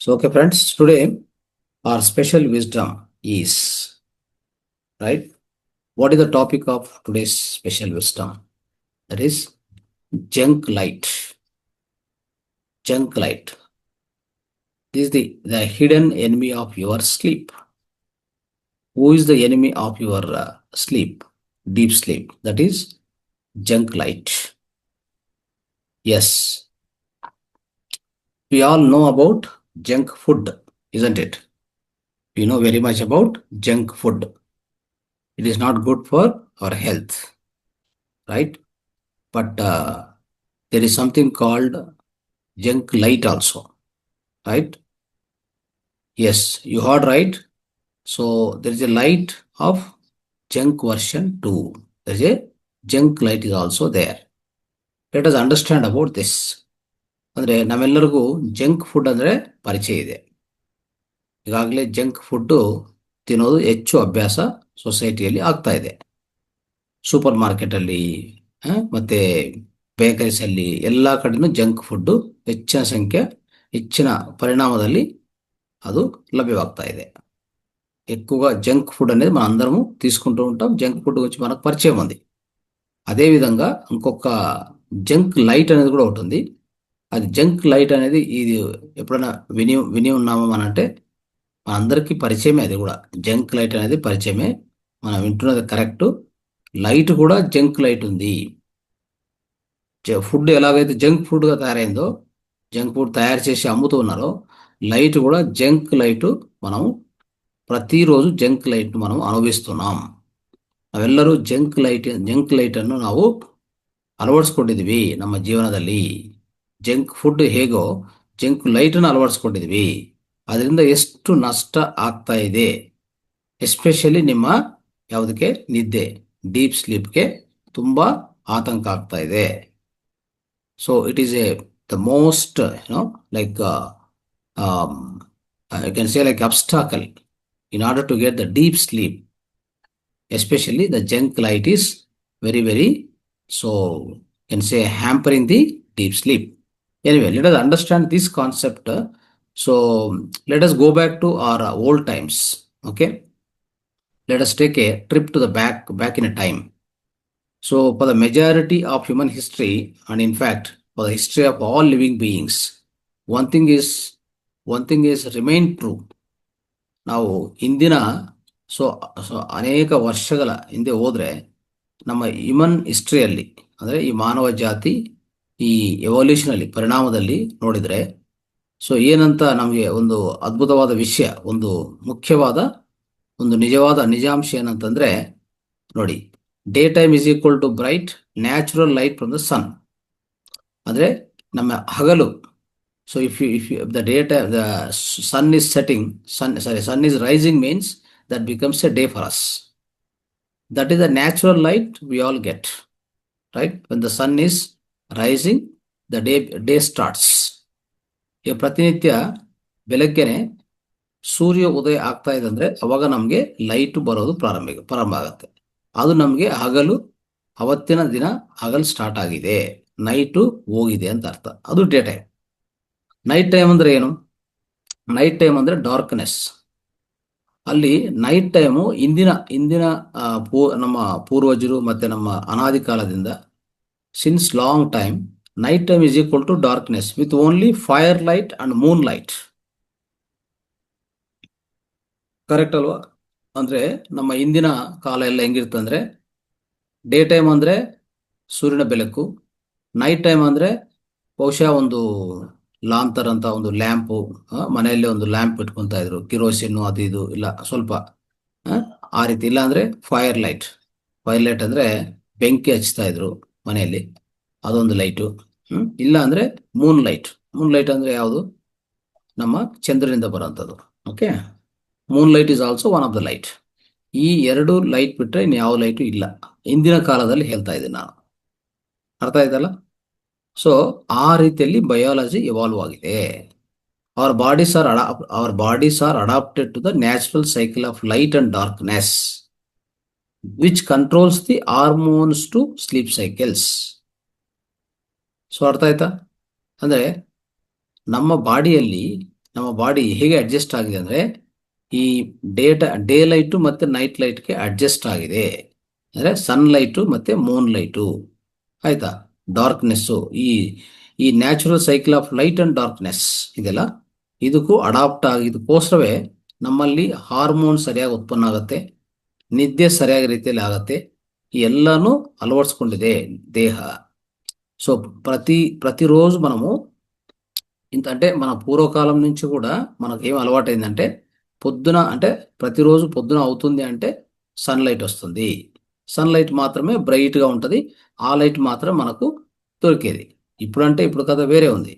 So, okay, friends, today our special wisdom is right. What is the topic of today's special wisdom? That is junk light. Junk light. This is the hidden enemy of your sleep. Who is the enemy of your sleep? Deep sleep. That is junk light. Yes, we all know about junk food, isn't it? We know very much about junk food. It is not good for our health, right? But there is something called junk light also, right? Yes, you heard right. So there is a light of junk version 2. There is a junk light is also there. Let us understand about this. ಅಂದ್ರೆ ನಮ್ಮೆಲ್ಲರಿಗೂ junk food ಅಂದ್ರೆ ಪರಿಚಯ ಇದೆ. ಈಗಾಗಲೇ junk food ತಿನ್ನೋದು ಹೆಚ್ಚು ಅಭ್ಯಾಸ ಸೊಸೈಟಿಯಲ್ಲಿ ಆಗ್ತಾ ಇದೆ. ಸೂಪರ್ ಮಾರ್ಕೆಟ್ ಅಲ್ಲಿ ಮತ್ತೆ ಬೇಕರೀಸ್ ಅಲ್ಲಿ ಎಲ್ಲಾ ಕಡೆನೂ ಜಂಕ್ ಫುಡ್ ಹೆಚ್ಚಿನ పరిణామದಲ್ಲಿ అది లభ్యమవుతా ಇದೆ. ఎక్కువగా జంక్ ఫుడ్ అనేది మనం అందరము తీసుకుంటూ ఉంటాం. జంక్ ఫుడ్ గురించి మనకు పరిచయం ఉంది. అదేవిధంగా ఇంకొక జంక్ లైట్ అనేది కూడా ఒకటి ఉంది. అది జంక్ లైట్ అనేది ఇది ఎప్పుడైనా విని విని ఉన్నామా మన అంటే మనందరికీ పరిచయమే. అది కూడా జంక్ లైట్ అనేది పరిచయమే. మనం వింటున్నది కరెక్ట్. లైట్ కూడా జంక్ లైట్ ఉంది. ఫుడ్ ఎలాగైతే జంక్ ఫుడ్గా తయారైందో, జంక్ ఫుడ్ తయారు చేసి అమ్ముతూ ఉన్నారో, లైట్ కూడా జంక్ లైట్ మనం ಪ್ರತಿರೋಜು ಜಂಕ್ ಲೈಟ್ మనం ಅನುಭವಿస్తున్నాం. ನಾವೆಲ್ಲರೂ ಜಂಕ್ ಲೈಟ್ ಅನ್ನು ನಾವು ಅಳವಡಿಸ್ಕೊಂಡಿದ್ವಿ ನಮ್ಮ ಜೀವನದಲ್ಲಿ. ಜಂಕ್ ಫುಡ್ ಹೇಗೋ ಜಂಕ್ ಲೈಟ್ ಅನ್ನು ಅಳವಡಿಸ್ಕೊಂಡಿದ್ವಿ. ಅದರಿಂದ ಎಷ್ಟು ನಷ್ಟ ಆಗ್ತಾ ಇದೆ, ಎಸ್ಪೆಷಲಿ ನಿಮ್ಮ ಯಾವುದಕ್ಕೆ ನಿದ್ದೆ, ಡೀಪ್ ಸ್ಲೀಪ್ಗೆ ತುಂಬಾ ಆತಂಕ ಆಗ್ತಾ ಇದೆ. So it is the most like I can say like obstacle in order to get the deep sleep. Especially the junk light is very so can say hampering the deep sleep. Anyway, let us understand this concept. So let us go back to our old times. Okay, let us take a trip to the back in a time. So for the majority of human history, and in fact for the history of all living beings, one thing is remained true. ನಾವು ಇಂದಿನ so ಅನೇಕ ವರ್ಷಗಳ ಹಿಂದೆ ಹೋದ್ರೆ ನಮ್ಮ human ಹಿಸ್ಟ್ರಿಯಲ್ಲಿ ಅಂದರೆ ಈ ಮಾನವ ಜಾತಿ ಈ ಎವಲ್ಯೂಷನ್ ಅಲ್ಲಿ ಪರಿಣಾಮದಲ್ಲಿ ನೋಡಿದ್ರೆ ಸೊ ಏನಂತ ನಮಗೆ ಒಂದು ಅದ್ಭುತವಾದ ವಿಷಯ, ಒಂದು ಮುಖ್ಯವಾದ ಒಂದು ನಿಜಾಂಶ ಏನಂತಂದ್ರೆ ನೋಡಿ, day time is equal to bright natural light from the sun. ಅಂದ್ರೆ ನಮ್ಮ ಹಗಲು. So if the daytime the sun is rising means that becomes a day for us. That is the natural light we all get, right? When the sun is rising, the day starts. ಈ ಪ್ರತಿನಿತ್ಯ ಬೆಳಗ್ಗೆನೆ ಸೂರ್ಯ ಉದಯ ಆಗ್ತಾ ಇದೆ ಅಂದ್ರೆ ಅವಾಗ ನಮಗೆ light ಬರೋದು ಪ್ರಾರಂಭ ಆಗುತ್ತೆ. ಅದು ನಮಗೆ ಹಗಲು, ಅವತ್ತಿನ ದಿನ ಹಗಲು ಸ್ಟಾರ್ಟ್ ಆಗಿದೆ, ನೈಟು ಹೋಗಿದೆ ಅಂತ ಅರ್ಥ. ಅದು ಡೇ ಟೈಮ್. ನೈಟ್ ಟೈಮ್ ಅಂದ್ರೆ ಏನು? ನೈಟ್ ಟೈಮ್ ಅಂದ್ರೆ ಡಾರ್ಕ್ನೆಸ್. ಅಲ್ಲಿ ನೈಟ್ ಟೈಮು ಇಂದಿನ ನಮ್ಮ ಪೂರ್ವಜರು ಮತ್ತೆ ನಮ್ಮ ಅನಾದಿ ಕಾಲದಿಂದ since long time night time is equal to darkness with only fire light and moon light. Correct ಅಲ್ವಾ? ಅಂದ್ರೆ ನಮ್ಮ ಇಂದಿನ ಕಾಲ ಎಲ್ಲ ಹೆಂಗಿರ್ತಂದ್ರೆ ಡೇ ಟೈಮ್ ಅಂದ್ರೆ ಸೂರ್ಯನ ಬೆಳಕು, ನೈಟ್ ಟೈಮ್ ಅಂದ್ರೆ ಬಹುಶಃ ಒಂದು ಲಾಂತರ್ ಅಂತ ಒಂದು ಲ್ಯಾಂಪು, ಮನೆಯಲ್ಲಿ ಒಂದು ಲ್ಯಾಂಪ್ ಇಟ್ಕೊಂತ ಇದ್ರು, ಕಿರೋಸಿನ್ ಅದು ಇದು ಇಲ್ಲ ಸ್ವಲ್ಪ ಆ ರೀತಿ. ಇಲ್ಲ ಅಂದ್ರೆ ಫೈರ್ ಲೈಟ್ ಅಂದ್ರೆ ಬೆಂಕಿ ಹಚ್ತಾ ಇದ್ರು ಮನೆಯಲ್ಲಿ, ಅದೊಂದು ಲೈಟು. ಇಲ್ಲ ಅಂದ್ರೆ ಮೂನ್ ಲೈಟ್ ಅಂದ್ರೆ ಯಾವುದು? ನಮ್ಮ ಚಂದ್ರನಿಂದ ಬರುವಂಥದ್ದು. Okay, Moon light is also one of the light. ಈ ಎರಡು ಲೈಟ್ ಬಿಟ್ರೆ ಇನ್ನು ಯಾವ ಲೈಟು ಇಲ್ಲ ಇಂದಿನ ಕಾಲದಲ್ಲಿ ಹೇಳ್ತಾ ಇದ್ದೀನಿ ನಾನು. ಅರ್ಥ ಆಯ್ತಲ್ಲ? ಸೊ ಆ ರೀತಿಯಲ್ಲಿ ಬಯಾಲಜಿ ಇವಾಲ್ವ್ ಆಗಿದೆ. Our bodies are adapted to the natural cycle of light and darkness which controls the hormones to sleep cycles. So ಅರ್ಥ ಆಯ್ತಾ? ಅಂದ್ರೆ ನಮ್ಮ ಬಾಡಿಯಲ್ಲಿ ನಮ್ಮ ಬಾಡಿ ಹೇಗೆ ಅಡ್ಜಸ್ಟ್ ಆಗಿದೆ ಅಂದರೆ ಈ ಡೇ ಲೈಟು ಮತ್ತು ನೈಟ್ ಲೈಟ್ಗೆ ಅಡ್ಜಸ್ಟ್ ಆಗಿದೆ. ಅಂದರೆ ಸನ್ಲೈಟು ಮತ್ತು ಮೂನ್ ಲೈಟು, ಆಯಿತಾ, ಡಾರ್ಕ್ನೆಸ್ಸು, ಈ natural cycle of light and darkness ಇದೆಲ್ಲ ಇದಕ್ಕೂ ಅಡಾಪ್ಟ್ ಆಗಿದ್ದಕ್ಕೋಸ್ಕರವೇ ನಮ್ಮಲ್ಲಿ ಹಾರ್ಮೋನ್ ಸರಿಯಾಗಿ ಉತ್ಪನ್ನ ಆಗುತ್ತೆ, ನಿದ್ದೆ ಸರಿಯಾದ ರೀತಿಯಲ್ಲಿ ಆಗುತ್ತೆ, ಎಲ್ಲನೂ ಅಳವಡಿಸ್ಕೊಂಡಿದೆ దేహ. సో ప్రతిరోజు మనము అంటే మన పూర్వకాలం నుంచి కూడా మనకు ఏం అలవాటైందంటే పొద్దున అంటే ప్రతిరోజు పొద్దున అవుతుంది అంటే సన్లైట్ వస్తుంది. సన్లైట్ మాత్రమే బ్రైట్గా ఉంటుంది, ఆ లైట్ మాత్రం మనకు దొరికేది. ఇప్పుడు కథ వేరే ఉంది.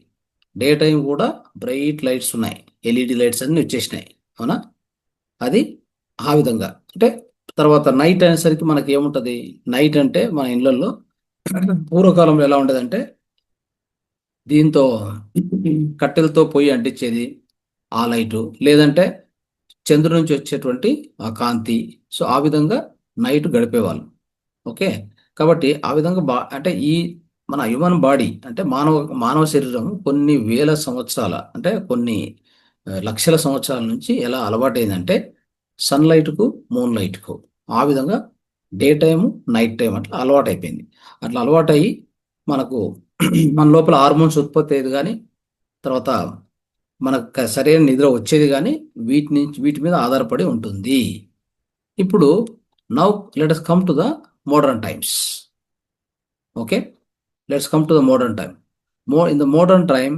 డే టైం కూడా బ్రైట్ లైట్స్ ఉన్నాయి, ఎల్ఈడి లైట్స్ అన్నీ వచ్చేసినాయి, అవునా. అది ఆ విధంగా. అంటే తర్వాత నైట్ అనేసరికి మనకి ఏముంటుంది, నైట్ అంటే మన ఇళ్ళల్లో పూర్వకాలంలో ఎలా ఉండేదంటే దీంతో కట్టెలతో పొయ్యి అంటించేది ఆ లైటు, లేదంటే చంద్రుడి నుంచి వచ్చేటువంటి ఆ కాంతి. సో ఆ విధంగా నైట్ గడిపేవాళ్ళు. ఓకే, కాబట్టి ఆ విధంగా అంటే ఈ మన హ్యూమన్ బాడీ అంటే మానవ శరీరం కొన్ని వేల సంవత్సరాల అంటే కొన్ని లక్షల సంవత్సరాల నుంచి ఎలా అలవాటైందంటే సన్లైట్కు మూన్ లైట్కు ఆ విధంగా డే టైము నైట్ టైం అట్లా అలవాటైపోయింది. అట్లా అలవాటయ్యి మనకు మన లోపల హార్మోన్స్ ఉత్పత్తి అయ్యేది కానీ తర్వాత మనకు సరైన నిద్ర వచ్చేది కానీ వీటి మీద ఆధారపడి ఉంటుంది. ఇప్పుడు now let us come to the modern times. Okay, let's come to the modern time. In the modern time,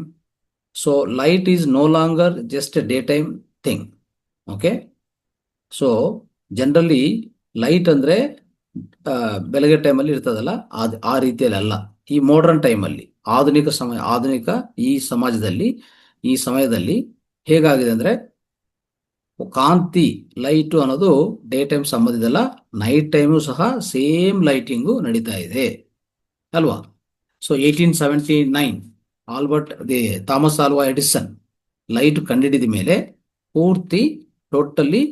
so light is no longer just a daytime thing. Okay, so generally light ಅಂದ್ರೆ ಬೆಳಗ್ಗೆ ಟೈಮಲ್ಲಿ ಇರ್ತದಲ್ಲ ಆ ರೀತಿಯಲ್ಲಿ ಅಲ್ಲ. ಈ modern ಟೈಮಲ್ಲಿ ಆಧುನಿಕ ಈ ಸಮಯದಲ್ಲಿ ಹೇಗಾಗಿದೆ ಅಂದ್ರೆ ಕಾಂತಿ ಲೈಟು ಅನ್ನೋದು ಡೇ ಟೈಮ್ ಸಂಬಂಧಿದಲ್ಲ, ನೈಟ್ ಟೈಮು ಸಹ ಸೇಮ್ ಲೈಟಿಂಗು ನಡೀತಾ ಇದೆ ಅಲ್ವಾ. So 1879 Thomas Alva Edison light ಕಂಡಿಡಿದ ಮೇಲೆ ಪೂರ್ತಿ ಟೋಟಲಿ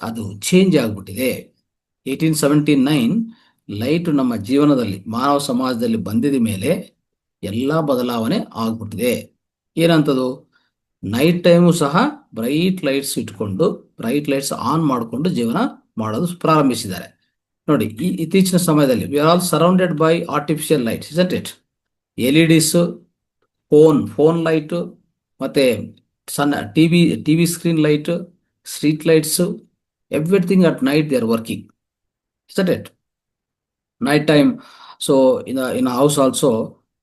ಅದು ಚೇಂಜ್ ಆಗಿಬಿಟ್ಟಿದೆ. 1879 ಲೈಟ್ ನಮ್ಮ ಜೀವನದಲ್ಲಿ ಮಾನವ ಸಮಾಜದಲ್ಲಿ ಬಂದಿದ ಮೇಲೆ ಎಲ್ಲ ಬದಲಾವಣೆ ಆಗ್ಬಿಟ್ಟಿದೆ. ಏನಂತದು, ನೈಟ್ ಟೈಮು ಸಹ ಬ್ರೈಟ್ ಲೈಟ್ಸ್ ಇಟ್ಕೊಂಡು ಬ್ರೈಟ್ ಲೈಟ್ಸ್ ಆನ್ ಮಾಡಿಕೊಂಡು ಜೀವನ ಮಾಡೋದು ಪ್ರಾರಂಭಿಸಿದ್ದಾರೆ. ನೋಡಿ, ಈ ಇತ್ತೀಚಿನ ಸಮಯದಲ್ಲಿ we are all surrounded by artificial lights, isn't it. LEDs, phone light, ಮತ್ತೆ ಸಣ್ಣ TV screen light, street lights, everything at night they are working, isn't it? Night time. So in a house also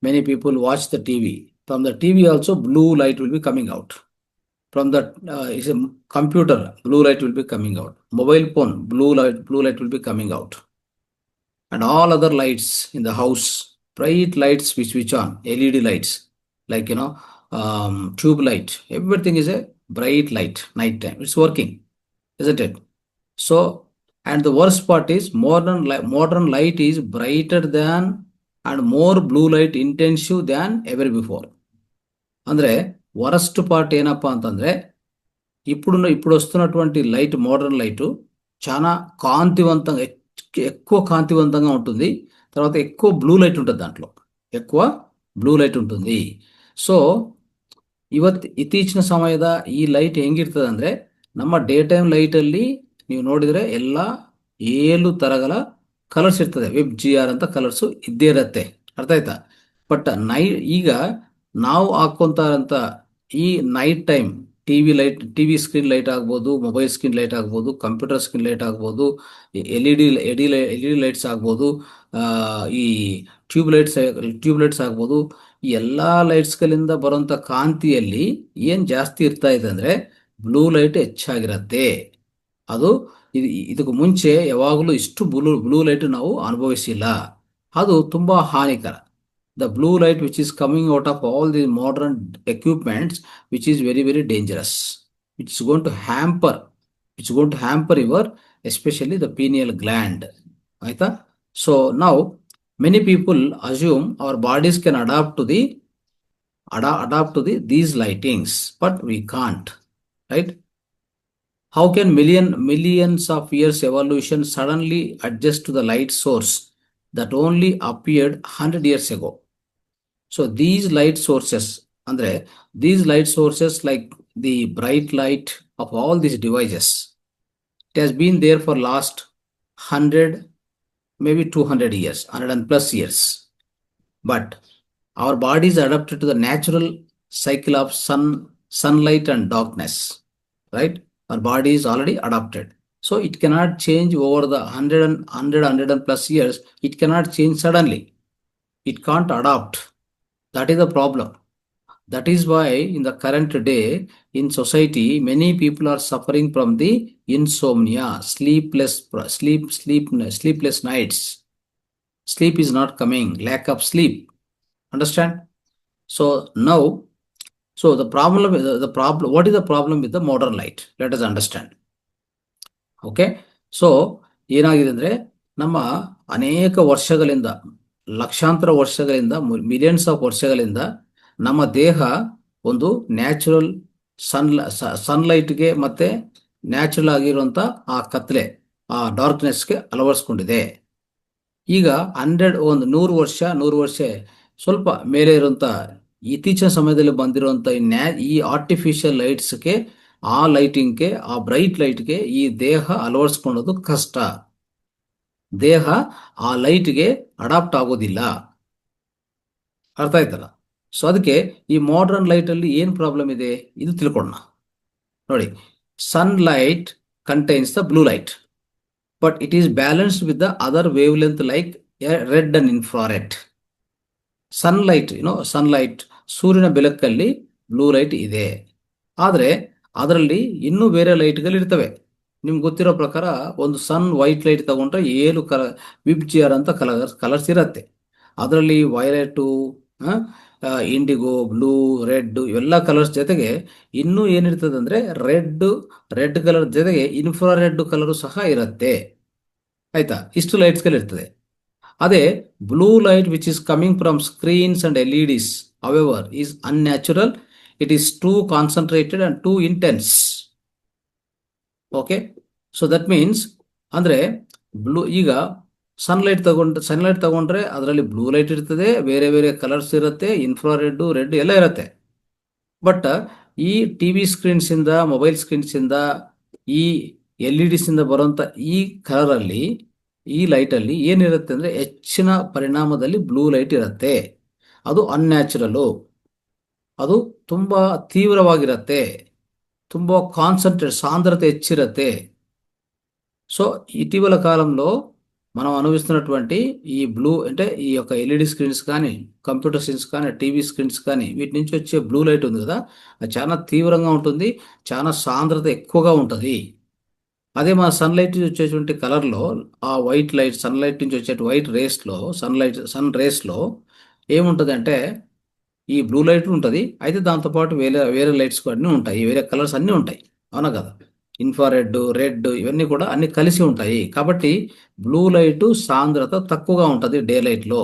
many people watch the TV. From the TV also blue light will be coming out. From the is a computer, blue light will be coming out. Mobile phone, blue light will be coming out. And all other lights in the house, bright lights we switch on, LED lights, like tube light. Everything is a bright light night time. It's working, isn't it? So, and the worst part is modern light is brighter than and more blue light intensive than ever before. ಅಂದ್ರೆ worst part ಏನಪ್ಪಾ ಅಂತಂದ್ರೆ ఇప్పుడు వస్తున్నటువంటి light, modern light చాలా కాంతివంతంగా, ఎక్కువ కాంతివంతంగా ఉంటుంది. తర్వాత ఎక్కువ బ్లూ లైట్ ఉంటుంది, దాంట్లో ఎక్కువ బ్లూ ಲೈಟ್ ఉంటుంది. ಸೊ ಇತ್ತೀಚಿನ ಸಮಯದ ಈ ಲೈಟ್ ಹೆಂಗಿರ್ತದೆ ಅಂದ್ರೆ ನಮ್ಮ ಡೇ ಟೈಮ್ ಲೈಟಲ್ಲಿ ನೀವು ನೋಡಿದರೆ ಎಲ್ಲ 7 ತರಗಳ ಕಲರ್ಸ್ ಇರ್ತದೆ. WebGR ಅಂತ ಕಲರ್ಸು ಇದ್ದೇ ಇರತ್ತೆ, ಅರ್ಥ ಆಯ್ತಾ. ಬಟ್ ಈಗ ನಾವು ಹಾಕೊಂತಾರಂತ ಈ night time TV screen light ಆಗ್ಬೋದು, ಮೊಬೈಲ್ ಸ್ಕ್ರೀನ್ ಲೈಟ್ ಆಗ್ಬೋದು, ಕಂಪ್ಯೂಟರ್ ಸ್ಕ್ರೀನ್ ಲೈಟ್ ಆಗ್ಬೋದು, ಎಲ್ ಇ ಡಿ ಲೈಟ್ಸ್ ಆಗ್ಬೋದು, ಈ ಟ್ಯೂಬ್ ಲೈಟ್ಸ್ ಆಗ್ಬೋದು, ಈ ಎಲ್ಲ ಲೈಟ್ಸ್ಗಳಿಂದ ಬರುವಂಥ ಕಾಂತಿಯಲ್ಲಿ ಏನು ಜಾಸ್ತಿ ಇರ್ತಾ ಇದೆ ಅಂದರೆ ಬ್ಲೂ ಲೈಟ್ ಹೆಚ್ಚಾಗಿರತ್ತೆ. ಅದು ಇದಕ್ಕೆ ಮುಂಚೆ ಯಾವಾಗಲೂ ಇಷ್ಟು ಬ್ಲೂ ಲೈಟ್ ನಾವು ಅನುಭವಿಸಿಲ್ಲ. ಅದು ತುಂಬ ಹಾನಿಕರ. The blue light which is coming out of all the modern equipments, which is very, very dangerous, which is going to hamper your, especially the pineal gland. Right? So now many people assume our bodies can adapt to these lightings, but we can't. Right? How can millions of years evolution suddenly adjust to the light source that only appeared 100 years ago? So these light sources like the bright light of all these devices. It has been there for last 100, maybe 200 years, 100 and plus years. But our body is adapted to the natural cycle of sunlight and darkness, right? Our body is already adapted. So it cannot change over the 100 and plus years. It cannot change suddenly. It can't adapt. That is the problem. That is why in the current day in society, many people are suffering from the insomnia, sleepless nights. Sleep is not coming, lack of sleep. Understand? So now, so the problem, what is the problem with the modern light? Let us understand. Okay, so ಏನಾಗಿದೆ ಅಂದರೆ ನಮ್ಮ ಅನೇಕ ವರ್ಷಗಳಿಂದ, ಲಕ್ಷಾಂತರ ವರ್ಷಗಳಿಂದ, millions of ವರ್ಷಗಳಿಂದ ನಮ್ಮ ದೇಹ ಒಂದು ನ್ಯಾಚುರಲ್ ಸನ್ಲೈಟ್ಗೆ ಮತ್ತೆ ನ್ಯಾಚುರಲ್ ಆಗಿರುವಂಥ ಆ ಕತ್ಲೆ, ಆ ಡಾರ್ಕ್ನೆಸ್ಗೆ ಅಳವಡಿಸ್ಕೊಂಡಿದೆ. ಈಗ 100 ವರ್ಷ ಸ್ವಲ್ಪ ಮೇಲೆ ಇರುವಂಥ ಇತ್ತೀಚಿನ ಸಮಯದಲ್ಲಿ ಬಂದಿರುವಂಥ ಈ ಆರ್ಟಿಫಿಷಿಯಲ್ ಲೈಟ್ಸ್ಗೆ, ಆ ಲೈಟಿಂಗ್ಗೆ, ಆ ಬ್ರೈಟ್ ಲೈಟ್ಗೆ ಈ ದೇಹ ಅಳವಡಿಸ್ಕೊಳ್ಳೋದು ಕಷ್ಟ. ದೇಹ ಆ ಲೈಟ್ಗೆ ಅಡಾಪ್ಟ್ ಆಗೋದಿಲ್ಲ. ಅರ್ಥ ಆಯ್ತಲ್ಲ? ಸೊ ಅದಕ್ಕೆ ಈ ಮಾಡರ್ನ್ ಲೈಟಲ್ಲಿ ಏನು ಪ್ರಾಬ್ಲಮ್ ಇದೆ ಇದು ತಿಳ್ಕೊಳ್ಳೋಣ. ನೋಡಿ, sunlight contains the blue light, but it is balanced with the other wave length like red and infrared. Sunlight ಸೂರ್ಯನ ಬೆಳಕಲ್ಲಿ ಬ್ಲೂ ಲೈಟ್ ಇದೆ. ಆದರೆ ಅದರಲ್ಲಿ ಇನ್ನೂ ಬೇರೆ ಲೈಟ್ಗಳು ಇರ್ತವೆ. ನಿಮ್ಗೆ ಗೊತ್ತಿರೋ ಪ್ರಕಾರ ಒಂದು ವೈಟ್ ಲೈಟ್ ತಗೊಂಡ್ರೆ 7 ವಿಬ್ಜಿಆರ್ ಅಂತ ಕಲರ್ಸ್ ಇರುತ್ತೆ. ಅದರಲ್ಲಿ ವೈಲೆಟು, ಇಂಡಿಗೋ, ಬ್ಲೂ, ರೆಡ್ ಇವೆಲ್ಲ ಕಲರ್ಸ್ ಜೊತೆಗೆ ಇನ್ನೂ ಏನಿರ್ತದೆ ಅಂದರೆ ರೆಡ್ ಕಲರ್ ಜೊತೆಗೆ ಇನ್ಫ್ರಾರೆಡ್ ಕಲರು ಸಹ ಇರುತ್ತೆ. ಆಯ್ತಾ? ಇಷ್ಟು ಲೈಟ್ಸ್ಗಳಿರ್ತದೆ. ಅದೇ blue light which is coming from screens and LEDs, however, is unnatural. It is too concentrated and too intense. Okay, so that means ಅಂದ್ರೆ ಈಗ ಸನ್ಲೈಟ್ ತಗೊಂಡ್ರೆ ಅದರಲ್ಲಿ ಬ್ಲೂ ಲೈಟ್ ಇರ್ತದೆ, ಬೇರೆ ಬೇರೆ ಕಲರ್ಸ್ ಇರುತ್ತೆ, ಇನ್ಫ್ರಾರೆಡ್, ರೆಡ್ ಎಲ್ಲ ಇರುತ್ತೆ. ಬಟ್ ಈ TV ಸ್ಕ್ರೀನ್ಸಿಂದ, ಮೊಬೈಲ್ ಸ್ಕ್ರೀನ್ಸಿಂದ, ಈ LEDs ಇಂದ ಬರುವಂಥ ಈ ಕಲರಲ್ಲಿ, ಈ ಲೈಟಲ್ಲಿ ಏನಿರುತ್ತೆ ಅಂದರೆ ಹೆಚ್ಚಿನ ಪರಿಣಾಮದಲ್ಲಿ ಬ್ಲೂ ಲೈಟ್ ಇರುತ್ತೆ. ಅದು ಅನ್ಯಾಚುರಲು, ಅದು ತುಂಬ ತೀವ್ರವಾಗಿರುತ್ತೆ, ತುಂಬ సాంద్రత ಹೆಚ್ಚಿರುತ್ತೆ. సో ఇటీవల కాలంలో మనం అనుభవిస్తున్నటువంటి ఈ బ్లూ అంటే ఈ యొక్క LED స్క్రీన్స్ కానీ, కంప్యూటర్ స్క్రీన్స్ కానీ, TV స్క్రీన్స్ కానీ, వీటి నుంచి వచ్చే బ్లూ లైట్ ఉంది కదా, అది చాలా తీవ్రంగా ఉంటుంది, చాలా సాంద్రత ఎక్కువగా ఉంటుంది. అదే మన సన్లైట్ నుంచి వచ్చేటువంటి కలర్లో, ఆ వైట్ లైట్, సన్లైట్ నుంచి వచ్చే వైట్ రేస్లో, సన్ రేస్లో ఏముంటుంది అంటే ఈ బ్లూ లైట్ ఉంటుంది. అయితే దాంతోపాటు వేరే లైట్స్ అన్నీ ఉంటాయి, వేరే కలర్స్ అన్నీ ఉంటాయి. అవునా కదా? ఇన్ఫ్రారెడ్, రెడ్ ఇవన్నీ కూడా అన్ని కలిసి ఉంటాయి. కాబట్టి బ్లూ లైట్ సాంద్రత తక్కువగా ఉంటుంది డే లైట్లో.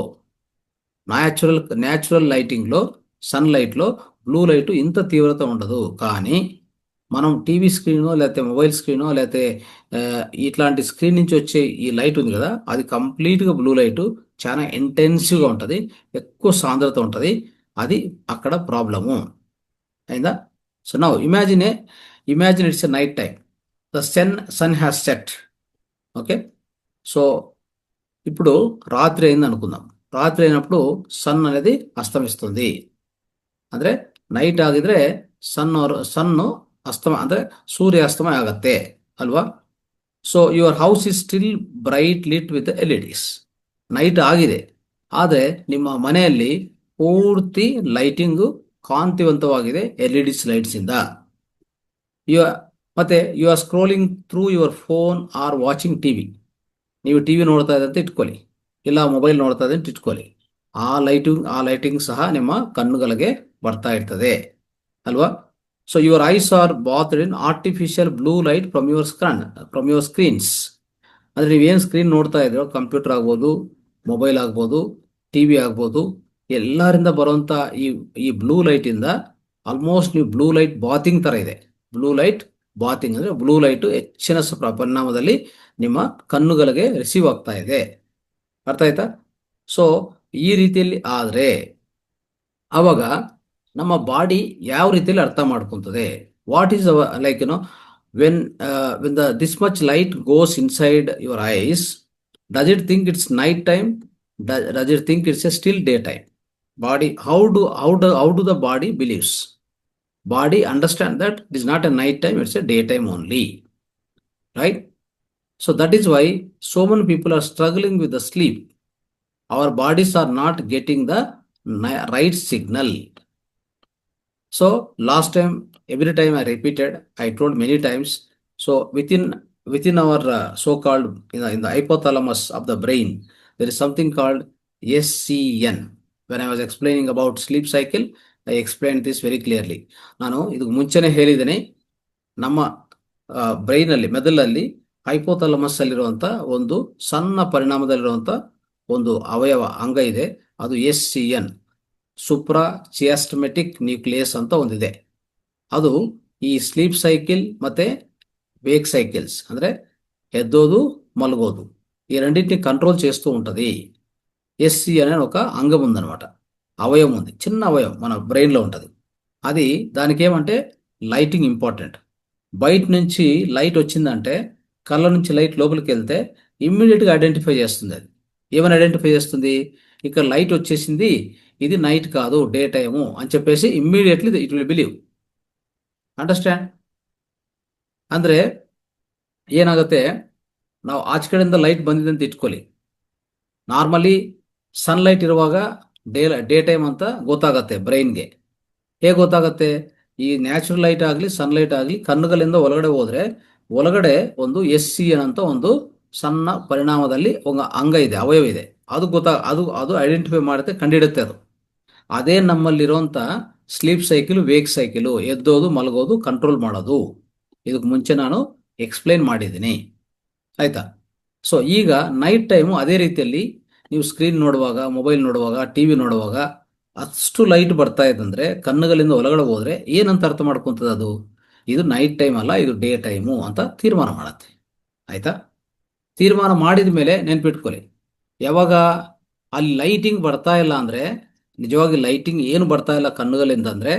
న్యాచురల్ లైటింగ్లో, సన్లైట్లో బ్లూ లైట్ ఇంత తీవ్రత ఉండదు. కానీ మనం TV స్క్రీనో లేకపోతే మొబైల్ స్క్రీనో లేకపోతే ఇట్లాంటి స్క్రీన్ నుంచి వచ్చే ఈ లైట్ ఉంది కదా, అది కంప్లీట్గా బ్లూ లైట్, చాలా ఇంటెన్సివ్గా ఉంటుంది, ఎక్కువ సాంద్రత ఉంటుంది. అది అక్కడ ప్రాబ్లము. అయిందా? So now imagine it's a night time. The sun has set. Okay, so ఇప్పుడు రాత్రి అయింది అనుకుందాం. రాత్రి అయినప్పుడు సన్ అనేది అస్తమిస్తుంది. ಅಂದರೆ ನೈಟ್ ಆಗಿದ್ರೆ ಸನ್ನು ಅಂದರೆ ಸೂರ್ಯಾಸ್ತಮ ಆಗತ್ತೆ ಅಲ್ವಾ? So your house is still bright lit with LEDs. Night ಆಗಿದೆ, ಆದರೆ ನಿಮ್ಮ ಮನೆಯಲ್ಲಿ ಪೂರ್ತಿ ಲೈಟಿಂಗು ಕಾಂತಿವಂತವಾಗಿದೆ LEDs ಲೈಟ್ಸಿಂದ. ಮತ್ತೆ you are scrolling through your phone or watching TV. ನೀವು TV ನೋಡ್ತಾ ಇದ್ದಂತ ಅಂತ ಇಟ್ಕೊಳ್ಳಿ, ಇಲ್ಲ ಮೊಬೈಲ್ ನೋಡ್ತಾ ಇದ್ದಂತ ಇಟ್ಕೊಳ್ಳಿ. ಆ ಲೈಟಿಂಗ್ ಸಹ ನಿಮ್ಮ ಕಣ್ಣುಗಳಿಗೆ ಬರ್ತಾ ಇರ್ತದೆ ಅಲ್ವಾ? So your eyes are bathed in artificial blue light from your screens. ಅಂದರೆ ನೀವೇನು ಸ್ಕ್ರೀನ್ ನೋಡ್ತಾ ಇದ್ರೋ, ಕಂಪ್ಯೂಟರ್ ಆಗ್ಬೋದು, ಮೊಬೈಲ್ ಆಗ್ಬೋದು, TV ಆಗ್ಬೋದು, ಎಲ್ಲರಿಂದ ಬರುವಂಥ ಈ ಬ್ಲೂ ಲೈಟಿಂದ ಆಲ್ಮೋಸ್ಟ್ ನೀವು ಬ್ಲೂ ಲೈಟ್ ಬಾತಿಂಗ್ ಥರ ಇದೆ. ಬ್ಲೂ ಲೈಟ್ ಬಾತಿಂಗ್ ಅಂದರೆ ಬ್ಲೂ ಲೈಟು ಹೆಚ್ಚಿನ ಪರಿಣಾಮದಲ್ಲಿ ನಿಮ್ಮ ಕಣ್ಣುಗಳಿಗೆ ರಿಸೀವ್ ಆಗ್ತಾ ಇದೆ. ಅರ್ಥ ಆಯ್ತಾ? ಸೊ ಈ ರೀತಿಯಲ್ಲಿ ಆದರೆ ಆವಾಗ ನಮ್ಮ ಬಾಡಿ ಯಾವ ರೀತಿಯಲ್ಲಿ ಅರ್ಥ ಮಾಡ್ಕೊತದೆ? What is our, like, when the this much light goes inside your eyes, does it think it's night time? Does it think it's a still daytime? Body, how do the body believes? Body understand that it is not a night time, it's a daytime only, right? So that is why so many people are struggling with the sleep. Our bodies are not getting the right signal. So last time, every time I repeated, I told many times. So within our so-called, in the hypothalamus of the brain, there is something called SCN. When I was explaining about sleep cycle, I explained this very clearly. ನಾನು ಇದಕ್ಕೆ ಮುಂಚೆನೆ ಹೇಳಿದ್ದೇನೆ, ನಮ್ಮ ಬ್ರೈನಲ್ಲಿ, ಮೆದುಳಲ್ಲಿ hypothalamus ಅಲ್ಲಿರುವಂಥ ಒಂದು ಸಣ್ಣ ಪರಿಣಾಮದಲ್ಲಿರುವಂಥ ಒಂದು ಅವಯವ ಅಂಗ ಇದೆ, ಅದು SCN, ಸುಪ್ರಾ ಚಿಯಾಸ್ಟಮೆಟಿಕ್ ನ್ಯೂಕ್ಲಿಯಸ್ ಅಂತ ಒಂದಿದೆ. ಅದು ಈ ಸ್ಲೀಪ್ ಸೈಕಲ್ ಮತ್ತೆ వేక్ సైకిల్స్ ಅಂದರೆ ఎద్దోదు మలగోదు ఈ రెండింటిని కంట్రోల్ చేస్తూ ఉంటుంది. ఎస్సి అనే ఒక అంగం ఉందన్నమాట, అవయవం ఉంది, చిన్న అవయవం మన బ్రెయిన్లో ఉంటుంది. అది దానికి ఏమంటే లైటింగ్ ఇంపార్టెంట్. బయట నుంచి లైట్ వచ్చిందంటే, కళ్ళ నుంచి లైట్ లోపలికి వెళ్తే ఇమ్మీడియట్గా ఐడెంటిఫై చేస్తుంది. అది ఏమని ఐడెంటిఫై చేస్తుంది? ఇక్కడ లైట్ వచ్చేసింది, ఇది నైట్ కాదు డే టైము అని చెప్పేసి immediately it will believe. Understand? ಅಂದರೆ ಏನಾಗುತ್ತೆ, ನಾವು ಆಚೆ ಕಡೆಯಿಂದ ಲೈಟ್ ಬಂದಿದೆ ಅಂತ ಇಟ್ಕೊಳ್ಳಿ. ನಾರ್ಮಲಿ ಸನ್ಲೈಟ್ ಇರುವಾಗ ಡೇ ಟೈಮ್ ಅಂತ ಗೊತ್ತಾಗತ್ತೆ ಬ್ರೈನ್ಗೆ. ಹೇಗೆ ಗೊತ್ತಾಗತ್ತೆ? ಈ ನ್ಯಾಚುರಲ್ ಲೈಟ್ ಆಗಲಿ ಸನ್ಲೈಟ್ ಆಗಲಿ ಕಣ್ಣುಗಳಿಂದ ಒಳಗಡೆ ಹೋದ್ರೆ ಒಳಗಡೆ ಒಂದು SCN ಅಂತ ಒಂದು ಸಣ್ಣ ಪರಿಣಾಮದಲ್ಲಿ ಒಂದು ಅಂಗ ಇದೆ, ಅವಯವ ಇದೆ. ಅದು ಅದು ಐಡೆಂಟಿಫೈ ಮಾಡುತ್ತೆ, ಕಂಡಿಡುತ್ತೆ. ಅದೇ ನಮ್ಮಲ್ಲಿರುವಂಥ ಸ್ಲೀಪ್ ಸೈಕಲ್, ವೇಕ್ ಸೈಕಲ್, ಎದ್ದೋದು ಮಲಗೋದು ಕಂಟ್ರೋಲ್ ಮಾಡೋದು. ಇದಕ್ಕೆ ಮುಂಚೆ ನಾನು ಎಕ್ಸ್ಪ್ಲೈನ್ ಮಾಡಿದ್ದೀನಿ, ಆಯ್ತಾ? ಸೊ ಈಗ ನೈಟ್ ಟೈಮು ಅದೇ ರೀತಿಯಲ್ಲಿ ನೀವು ಸ್ಕ್ರೀನ್ ನೋಡುವಾಗ, ಮೊಬೈಲ್ ನೋಡುವಾಗ, TV ನೋಡುವಾಗ ಅಷ್ಟು ಲೈಟ್ ಬರ್ತಾ ಇದ್ದಂದ್ರೆ ಕಣ್ಣುಗಳಿಂದ ಒಳಗಡೆ ಹೋದ್ರೆ ಏನಂತ ಅರ್ಥ ಮಾಡ್ಕೊಂತದ? ಅದು ಇದು ನೈಟ್ ಟೈಮ್ ಅಲ್ಲ, ಇದು ಡೇ ಟೈಮು ಅಂತ ತೀರ್ಮಾನ ಮಾಡತ್ತೆ, ಆಯ್ತಾ? ತೀರ್ಮಾನ ಮಾಡಿದ ಮೇಲೆ ನೆನ್ಪಿಟ್ಕೊಳ್ಳಿ, ಯಾವಾಗ ಅಲ್ಲಿ ಲೈಟಿಂಗ್ ಬರ್ತಾ ಇಲ್ಲ ಅಂದರೆ, ನಿಜವಾಗಿ ಲೈಟಿಂಗ್ ಏನು ಬರ್ತಾ ಇಲ್ಲ ಕಣ್ಣುಗಳಿಂದ ಅಂದರೆ,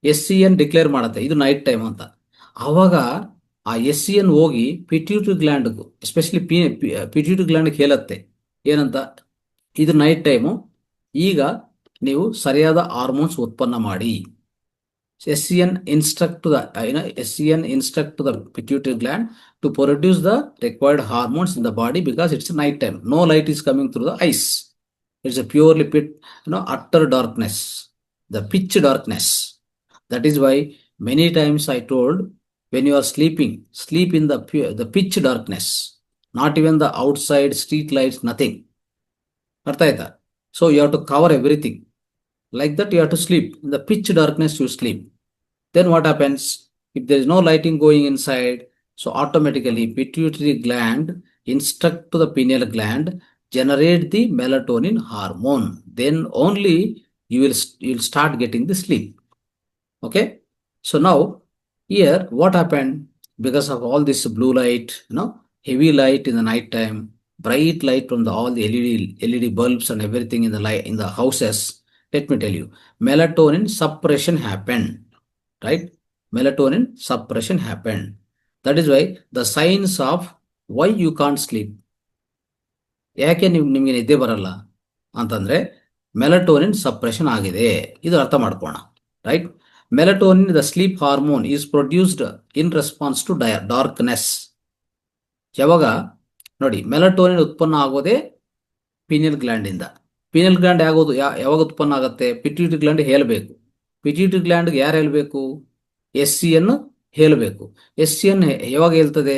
SCN ಡಿಕ್ಲೇರ್ ಮಾಡುತ್ತೆ ಇದು ನೈಟ್ ಟೈಮ್ ಅಂತ. ಆವಾಗ ಆ SCN ಹೋಗಿ ಪಿಟ್ಯೂಟರಿ ಗ್ಲ್ಯಾಂಡ್ಗೂ, ಎಸ್ಪೆಷಲಿ ಪಿಟ್ಯೂಟರಿ ಗ್ಲ್ಯಾಂಡ್ಗೆ ಹೇಳುತ್ತೆ ಏನಂತ, ಇದು ನೈಟ್ ಟೈಮು, ಈಗ ನೀವು ಸರಿಯಾದ ಹಾರ್ಮೋನ್ಸ್ ಉತ್ಪನ್ನ ಮಾಡಿ. SCN instruct to the pituitary gland to produce the required hormones in the body, because it's a night time. No light is coming through the eyes. It's a purely utter darkness, the pitch darkness. That is why many times I told, when you are sleeping, sleep in the pitch darkness, not even the outside street lights, nothing. ಅರ್ಥ ಆಯ್ತಾ? So you have to cover everything. Like that you have to sleep. In the pitch darkness you sleep. Then what happens? If there is no lighting going inside, so automatically pituitary gland instruct to the pineal gland, generate the melatonin hormone. Then only you will start getting the sleep. Okay? So now here what happened? Because of all this blue light, heavy light in the night time, bright light from all the LED bulbs and everything in the houses, let me tell you, melatonin suppression happened, right? Melatonin suppression happened. That is why the signs of why you can't sleep, ಯಾಕೆ ನಿಮಗೆ ನಿದ್ದೆ ಬರಲ್ಲ ಅಂತಂದ್ರೆ melatonin suppression ಆಗಿದೆ. ಇದು ಅರ್ಥ ಮಾಡ್ಕೋಣ, right? Melatonin, the sleep hormone, is produced in response to darkness. ಯಾವಾಗ ನೋಡಿ, ಮೆಲಟೋನಿನ್ ಉತ್ಪನ್ನ ಆಗೋದೇ ಪಿನಿಯಲ್ ಗ್ಲ್ಯಾಂಡ್ ಇಂದ. ಪಿನಿಯಲ್ ಗ್ಲ್ಯಾಂಡ್ ಯಾವಾಗ ಉತ್ಪನ್ನ ಆಗುತ್ತೆ? ಪಿಟ್ಯೂಟರಿ ಗ್ಲ್ಯಾಂಡ್ ಹೇಳಬೇಕು. ಪಿಟ್ಯೂಟರಿ ಗ್ಲ್ಯಾಂಡ್ಗೆ ಯಾರು ಹೇಳಬೇಕು? SCN ಹೇಳಬೇಕು. SCN ಯಾವಾಗ ಹೇಳ್ತದೆ?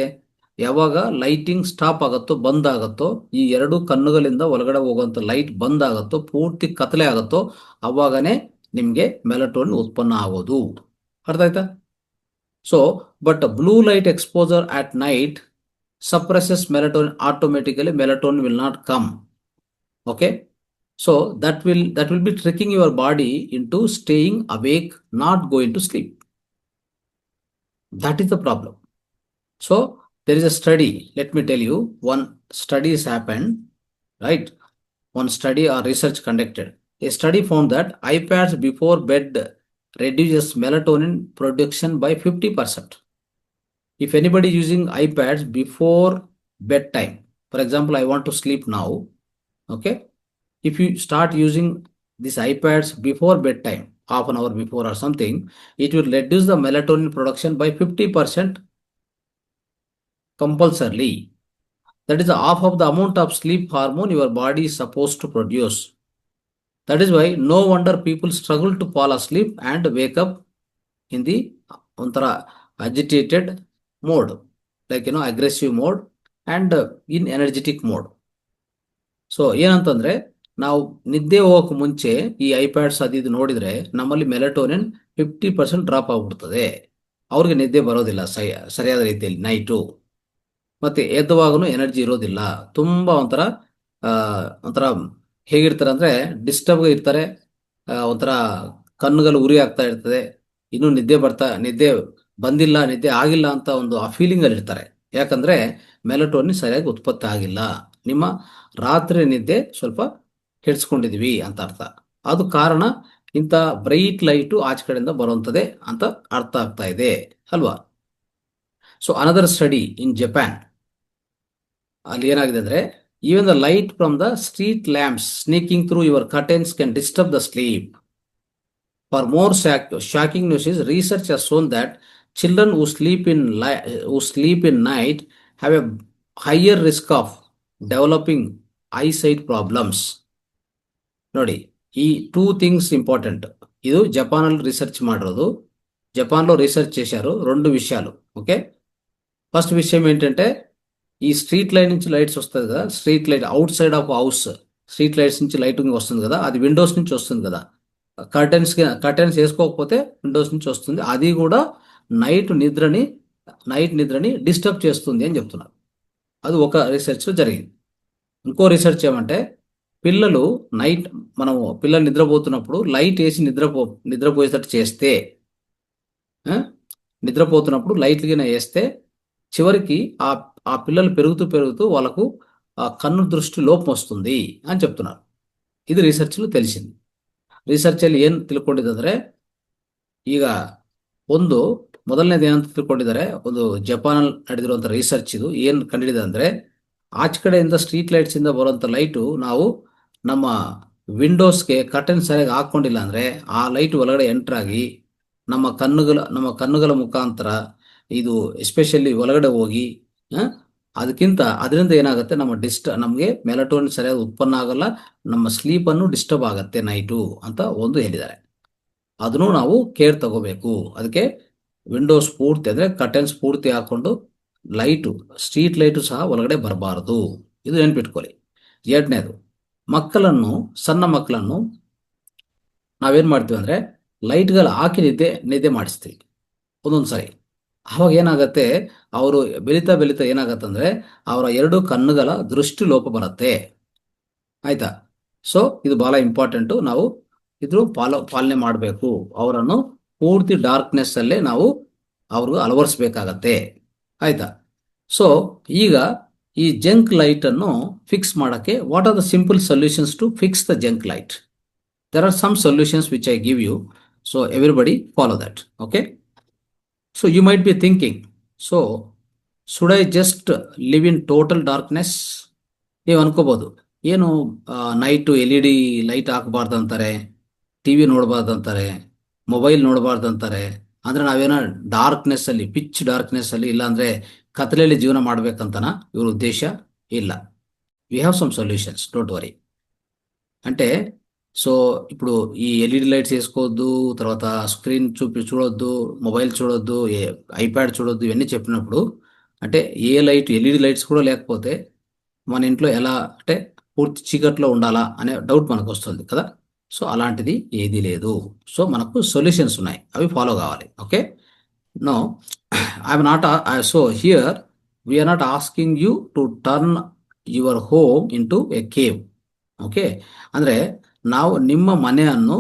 ಯಾವಾಗ ಲೈಟಿಂಗ್ ಸ್ಟಾಪ್ ಆಗುತ್ತೋ, ಬಂದ್ ಆಗುತ್ತೋ, ಈ ಎರಡು ಕಣ್ಣುಗಳಿಂದ ಒಳಗಡೆ ಹೋಗುವಂತ ಲೈಟ್ ಬಂದ್ ಆಗುತ್ತೋ, ಪೂರ್ತಿ ಕತ್ತಲೆ ಆಗುತ್ತೋ, ಅವಾಗನೇ ನಿಮ್ಗೆ ಮೆಲಟೋನಿನ್ ಉತ್ಪನ್ನ ಆಗೋದು. ಅರ್ಥ ಆಯ್ತಾ? So but blue light exposure at night suppresses melatonin automatically. Melatonin will not come. Okay, so that will be tricking your body into staying awake, not going to sleep. That is the problem. So there is a study, let me tell you, one study has happened, right? One study or research conducted. A study found that iPads before bed reduces melatonin production by 50%. If anybody using iPads before bedtime, for example, I want to sleep now, okay, if you start using these iPads before bedtime, half an hour before or something, it will reduce the melatonin production by 50% compulsorily. That is half of the amount of sleep hormone your body is supposed to produce. That is why no wonder people struggle to fall asleep and wake up in the ಒಂಥರ agitated mode, like aggressive mode and in energetic mode. So ಏನಂತಂದ್ರೆ ನಾವು ನಿದ್ದೆ ಹೋಗಕ್ಕೆ ಮುಂಚೆ ಈ iPads ಅದು ಇದು ನೋಡಿದ್ರೆ ನಮ್ಮಲ್ಲಿ ಮೆಲಟೋನಿನ್ 50% ಡ್ರಾಪ್ ಆಗ್ಬಿಡ್ತದೆ. ಅವ್ರಿಗೆ ನಿದ್ದೆ ಬರೋದಿಲ್ಲ ಸರಿಯಾದ ರೀತಿಯಲ್ಲಿ ನೈಟು. ಮತ್ತೆ ಎದ್ದುವಾಗನು ಎನರ್ಜಿ ಇರೋದಿಲ್ಲ. ತುಂಬಾ ಒಂಥರ ಹೇಗಿರ್ತಾರೆ ಅಂದ್ರೆ ಡಿಸ್ಟರ್ಬ್ ಇರ್ತಾರೆ. ಒಂಥರ ಕಣ್ಣುಗಳು ಉರಿ ಆಗ್ತಾ ಇರ್ತದೆ. ಇನ್ನೂ ನಿದ್ದೆ ಬಂದಿಲ್ಲ, ನಿದ್ದೆ ಆಗಿಲ್ಲ ಅಂತ ಒಂದು ಆ ಫೀಲಿಂಗ್ ಅಲ್ಲಿ ಇರ್ತಾರೆ. ಯಾಕಂದ್ರೆ ಮೆಲಟೋನಿನ್ ಸರಿಯಾಗಿ ಉತ್ಪತ್ತಿ ಆಗಿಲ್ಲ. ನಿಮ್ಮ ರಾತ್ರಿ ನಿದ್ದೆ ಸ್ವಲ್ಪ ಕೆಡಿಸ್ಕೊಂಡಿದೀವಿ ಅಂತ ಅರ್ಥ. ಅದು ಕಾರಣ ಇಂಥ ಬ್ರೈಟ್ ಲೈಟು ಆಚೆ ಕಡೆಯಿಂದ ಬರುವಂತದೆ ಅಂತ ಅರ್ಥ ಆಗ್ತಾ ಇದೆ ಅಲ್ವಾ. So another study in Japan, ಅಲ್ಲಿ ಏನಾಗಿದೆ ಅಂದ್ರೆ even the light from the street lamps snaking through your curtains can disturb the sleep. For more shocking news is research has shown that children who sleep in night have a higher risk of developing eyesight problems. ನೋಡಿ, ఈ 2 things important. ఇది జపాన్లో research ಮಾಡಿರೋದು. జపాన్లో research చేశారు 2 విషయాలు. Okay, first విషయం ఏంటంటే ఈ స్ట్రీట్ లైట్ నుంచి లైట్స్ వస్తుంది కదా, street light out side of house street lights నుంచి లైటింగ్ వస్తుంది కదా, అది విండోస్ నుంచి వస్తుంది కదా. కర్టెన్స్ వేసుకోకపోతే విండోస్ నుంచి వస్తుంది. అది కూడా నైట్ నిద్రని డిస్టర్బ్ చేస్తుంది అని చెప్తున్నారు. అది ఒక రీసెర్చ్లో జరిగింది. ఇంకో రీసెర్చ్ ఏమంటే పిల్లలు నిద్రపోతున్నప్పుడు లైట్ వేసి నిద్రపోయేటట్టు చేస్తే, నిద్రపోతున్నప్పుడు లైట్లుగా వేస్తే చివరికి ఆ పిల్లలు పెరుగుతూ వాళ్ళకు ఆ కన్ను దృష్టి లోపం వస్తుంది అని చెప్తున్నారు. ఇది రీసెర్ಚ್లో తెలిసింది. ರಿಸರ್ಚಲ್ಲಿ ಏನು ತಿಳ್ಕೊಂಡಿದ್ದಾರೆ, ಈಗ ಮೊದಲನೇದು ಏನಂತ ತಿಳ್ಕೊಂಡಿದ್ದಾರೆ, ಒಂದು ಜಪಾನಲ್ಲಿ ನಡೆದಿರುವಂಥ ರಿಸರ್ಚ್ ಇದು ಏನು ಕಂಡಿದೆ ಅಂದರೆ, ಆಚೆ ಕಡೆಯಿಂದ ಸ್ಟ್ರೀಟ್ ಲೈಟ್ಸ್ ಇಂದ ಬರುವಂಥ ಲೈಟು ನಾವು ನಮ್ಮ ವಿಂಡೋಸ್ಗೆ ಕರ್ಟನ್ ಸರಿಯಾಗಿ ಹಾಕೊಂಡಿಲ್ಲ ಅಂದರೆ ಆ ಲೈಟ್ ಒಳಗಡೆ ಎಂಟರ್ ಆಗಿ ನಮ್ಮ ಕಣ್ಣುಗಳ ಮುಖಾಂತರ ಇದು ಎಸ್ಪೆಷಲಿ ಒಳಗಡೆ ಹೋಗಿ ಅದರಿಂದ ಏನಾಗುತ್ತೆ, ನಮಗೆ ಮೆಲಟೋನಿನ್ ಸರಿಯಾಗಿ ಉತ್ಪನ್ನ ಆಗಲ್ಲ, ನಮ್ಮ ಸ್ಲೀಪನ್ನು ಡಿಸ್ಟರ್ಬ್ ಆಗುತ್ತೆ ನೈಟು ಅಂತ ಒಂದು ಹೇಳಿದ್ದಾರೆ. ಅದನ್ನು ನಾವು ಕೇರ್ ತಗೋಬೇಕು. ಅದಕ್ಕೆ ವಿಂಡೋಸ್ ಪೂರ್ತಿ ಅಂದರೆ ಕರ್ಟನ್ಸ್ ಪೂರ್ತಿ ಹಾಕೊಂಡು ಸ್ಟ್ರೀಟ್ ಲೈಟು ಸಹ ಒಳಗಡೆ ಬರಬಾರದು. ಇದು ನೆನ್ಪಿಟ್ಕೊಳ್ಳಿ. ಎರಡನೇದು, ಸಣ್ಣ ಮಕ್ಕಳನ್ನು ನಾವೇನು ಮಾಡ್ತೀವಿ ಅಂದರೆ ಲೈಟ್ಗಳು ಹಾಕಿ ನಿದ್ದೆ ಮಾಡಿಸ್ತೀವಿ ಒಂದೊಂದು ಸರಿ. ಅವಾಗ ಏನಾಗತ್ತೆ, ಅವರು ಬೆಳೀತಾ ಏನಾಗತ್ತಂದ್ರೆ ಅವರ 2 ಕಣ್ಣುಗಳ ದೃಷ್ಟಿ ಲೋಪ ಬರುತ್ತೆ. ಆಯ್ತಾ. ಸೊ ಇದು ಬಹಳ ಇಂಪಾರ್ಟೆಂಟು. ನಾವು ಇದು ಪಾಲನೆ ಮಾಡಬೇಕು. ಅವರನ್ನು ಪೂರ್ತಿ ಡಾರ್ಕ್ನೆಸ್ ಅಲ್ಲೇ ನಾವು ಅವ್ರಿಗೂ ಅಳವಡಿಸ್ಬೇಕಾಗತ್ತೆ. ಆಯ್ತಾ. ಸೊ ಈಗ ಈ ಜಂಕ್ ಲೈಟ್ ಅನ್ನು ಫಿಕ್ಸ್ ಮಾಡಕ್ಕೆ what are the simple solutions to fix the junk light? There are some solutions which I give you. So everybody follow that. Okay. So you might be thinking, so should I just live in total darkness? ನೀವು ಅನ್ಕೋಬಹುದು, ಏನು night LED light ಹಾಕಬಾರ್ದು ಅಂತಾರೆ, TV ನೋಡಬಾರ್ದು ಅಂತಾರೆ, mobile ನೋಡಬಾರ್ದು ಅಂತಾರೆ. ಅಂದ್ರೆ ನಾವೇನೋ ಡಾರ್ಕ್ನೆಸ್ ಅಲ್ಲಿ, ಪಿಚ್ ಡಾರ್ಕ್ನೆಸ್ ಅಲ್ಲಿ, ಇಲ್ಲಾಂದ್ರೆ ಕತ್ತಲೆಯಲ್ಲಿ ಜೀವನ ಮಾಡ್ಬೇಕಂತನ ಇವ್ರ ಉದ್ದೇಶ ಇಲ್ಲ. We have some solutions, don't worry. అంటే సో ఇప్పుడు ఈ LED లైట్స్ వేసుకోవద్దు, తర్వాత స్క్రీన్ చూడొద్దు, మొబైల్ చూడొద్దు, ఐప్యాడ్ చూడొద్దు, ఇవన్నీ చెప్పినప్పుడు అంటే LED లైట్స్ కూడా లేకపోతే మన ఇంట్లో ఎలా అంటే పూర్తి చీకట్లో ఉండాలా అనే డౌట్ మనకు వస్తుంది కదా. సో అలాంటిది ఏదీ లేదు. సో మనకు సొల్యూషన్స్ ఉన్నాయి, అవి ఫాలో కావాలి. Okay. No I'm not so here we're not asking you to turn your home into a cave. Okay. ಅಂದ್ರೆ ನಾವು ನಿಮ್ಮ ಮನೆಯನ್ನು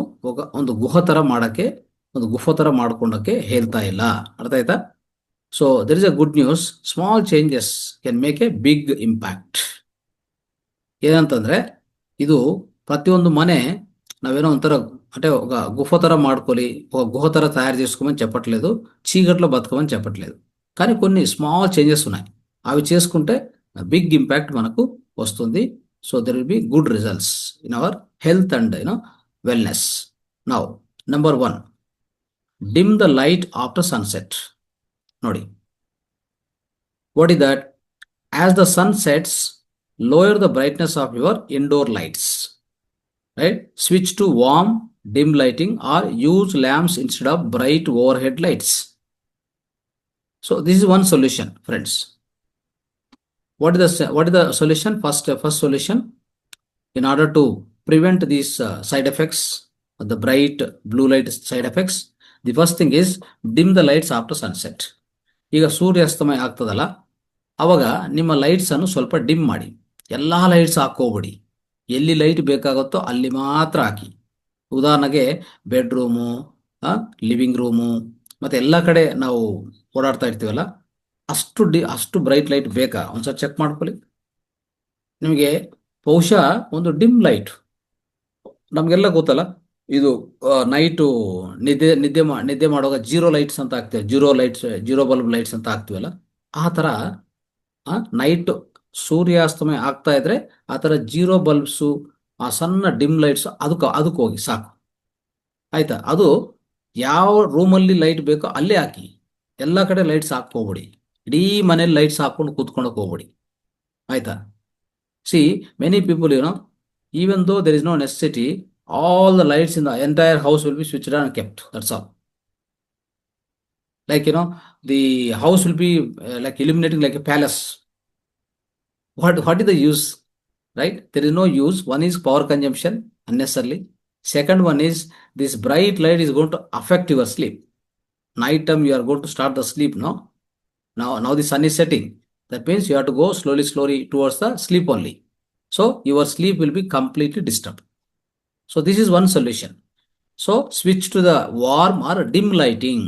ಒಂದು ಗುಹೆ ತರ ಮಾಡ್ಕೊಂಡಕ್ಕೆ ಹೇಳ್ತಾ ಇಲ್ಲ. ಅರ್ಥ ಆಯ್ತಾ. So there is a good news, small changes can make a big impact. ಏನಂತಂದ್ರೆ ಇದು ಪ್ರತಿಯೊಂದು ಮನೆ ನಾವೇನೋ ಒಂಥರ అంటే ఒక గుహ తర మాడుకోలి, ఒక గుహ తర తయారు చేసుకోమని చెప్పట్లేదు, చీకట్లో బతకమని చెప్పట్లేదు. కానీ కొన్ని స్మాల్ చేంజెస్ ఉన్నాయి. అవి చేసుకుంటే బిగ్ ఇంపాక్ట్ మనకు వస్తుంది. So there will be good results in our health and wellness. Now number 1, dim the light after sunset. ನೋಡಿ, what is that? As the sun sets, lower the brightness of your indoor lights, right? Switch to warm dim lighting or use lamps instead of bright overhead lights. So this is one solution, friends. What is the solution? First solution, in order to prevent these side effects, the bright blue light side effects, the first thing is dim the lights after sunset. ಈಗ ಸೂರ್ಯಾಸ್ತಮಯ ಆಗ್ತದಲ್ಲ, ಅವಾಗ ನಿಮ್ಮ lights ಅನ್ನು ಸ್ವಲ್ಪ dim ಮಾಡಿ. ಎಲ್ಲ lights ಹಾಕೋಬಿಡಿ. ಎಲ್ಲಿ light ಬೇಕಾಗುತ್ತೋ ಅಲ್ಲಿ ಮಾತ್ರ ಹಾಕಿ. ಉದಾಹರಣೆಗೆ ಬೆಡ್ರೂಮು, ಲಿವಿಂಗ್ ರೂಮು, ಮತ್ತು ಎಲ್ಲ ಕಡೆ ನಾವು ಓಡಾಡ್ತಾ ಇರ್ತೀವಲ್ಲ, ಅಷ್ಟು ಬ್ರೈಟ್ ಲೈಟ್ ಬೇಕಾ ಒಂದ್ಸಲ ಚೆಕ್ ಮಾಡ್ಕೊಳ್ಳಿ. ನಿಮಗೆ ಬಹುಶಃ ಒಂದು ಡಿಮ್ ಲೈಟ್, ನಮಗೆಲ್ಲ ಗೊತ್ತಲ್ಲ, ಇದು ನೈಟು ನಿದ್ದೆ ಮಾಡುವಾಗ ಜೀರೋ ಲೈಟ್ಸ್ ಅಂತ ಹಾಕ್ತೇವೆ, ಜೀರೋ ಬಲ್ಬ್ ಲೈಟ್ಸ್ ಅಂತ ಹಾಕ್ತೀವಲ್ಲ, ಆ ಥರ ನೈಟ್ ಸೂರ್ಯಾಸ್ತಮಯ ಆಗ್ತಾ ಇದ್ರೆ ಆ ಥರ ಜೀರೋ ಬಲ್ಬ್ಸು, ಆ ಸಣ್ಣ ಡಿಮ್ ಲೈಟ್ಸ್ ಅದಕ್ಕೆ ಹೋಗಿ ಸಾಕು. ಆಯ್ತಾ? ಅದು ಯಾವ ರೂಮಲ್ಲಿ ಲೈಟ್ ಬೇಕೋ ಅಲ್ಲೇ ಹಾಕಿ. ಎಲ್ಲ ಕಡೆ ಲೈಟ್ಸ್ ಹಾಕೋಬಿಡಿ. ಇಡೀ ಮನೇಲಿ ಲೈಟ್ಸ್ ಹಾಕೊಂಡು ಕೂತ್ಕೊಳಕ್ಕೆ ಹೋಗ್ಬಿಡಿ. ಆಯ್ತಾ? See many people even though there is no necessity, all the lights in the entire house will be switched on and kept. That's all. Like the house will be like illuminating like a palace. What is the use, right? There is no use. One is power consumption unnecessarily. Second one is this bright light is going to affect your sleep. Night time you are going to start the sleep, no? Now the sun is setting. That means you have to go slowly towards the sleep only. So your sleep will be completely disturbed. So this is one solution. So switch to the warm or dim lighting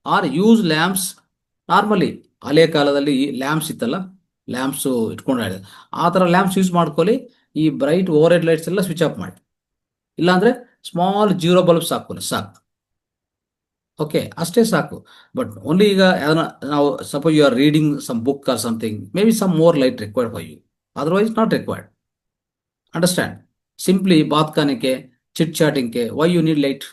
or use lamps. Normally ಹಳೆ ಕಾಲದಲ್ಲಿ lamps ಇತ್ತಲ್ಲ, lamps ಇಟ್ಕೊಂಡು ಆ ಥರ lamps use ಮಾಡ್ಕೊಳ್ಳಿ. ಈ bright over head lights ಎಲ್ಲ switch off ಮಾಡಿ. ಇಲ್ಲಾಂದರೆ ಸ್ಮಾಲ್ ಜೀರೋ ಬಲ್ಬ್ಸ್ ಹಾಕೊಳ್ಳಿ ಸಾಕು. ಓಕೆ, ಅಷ್ಟೇ ಸಾಕು. ಬಟ್ ಓನ್ಲಿ ಈಗ ನಾವು suppose you are reading some book or something, maybe some more light required for you, otherwise not required. Understand? Simply bath kanike, chit chatting ke, why you need light?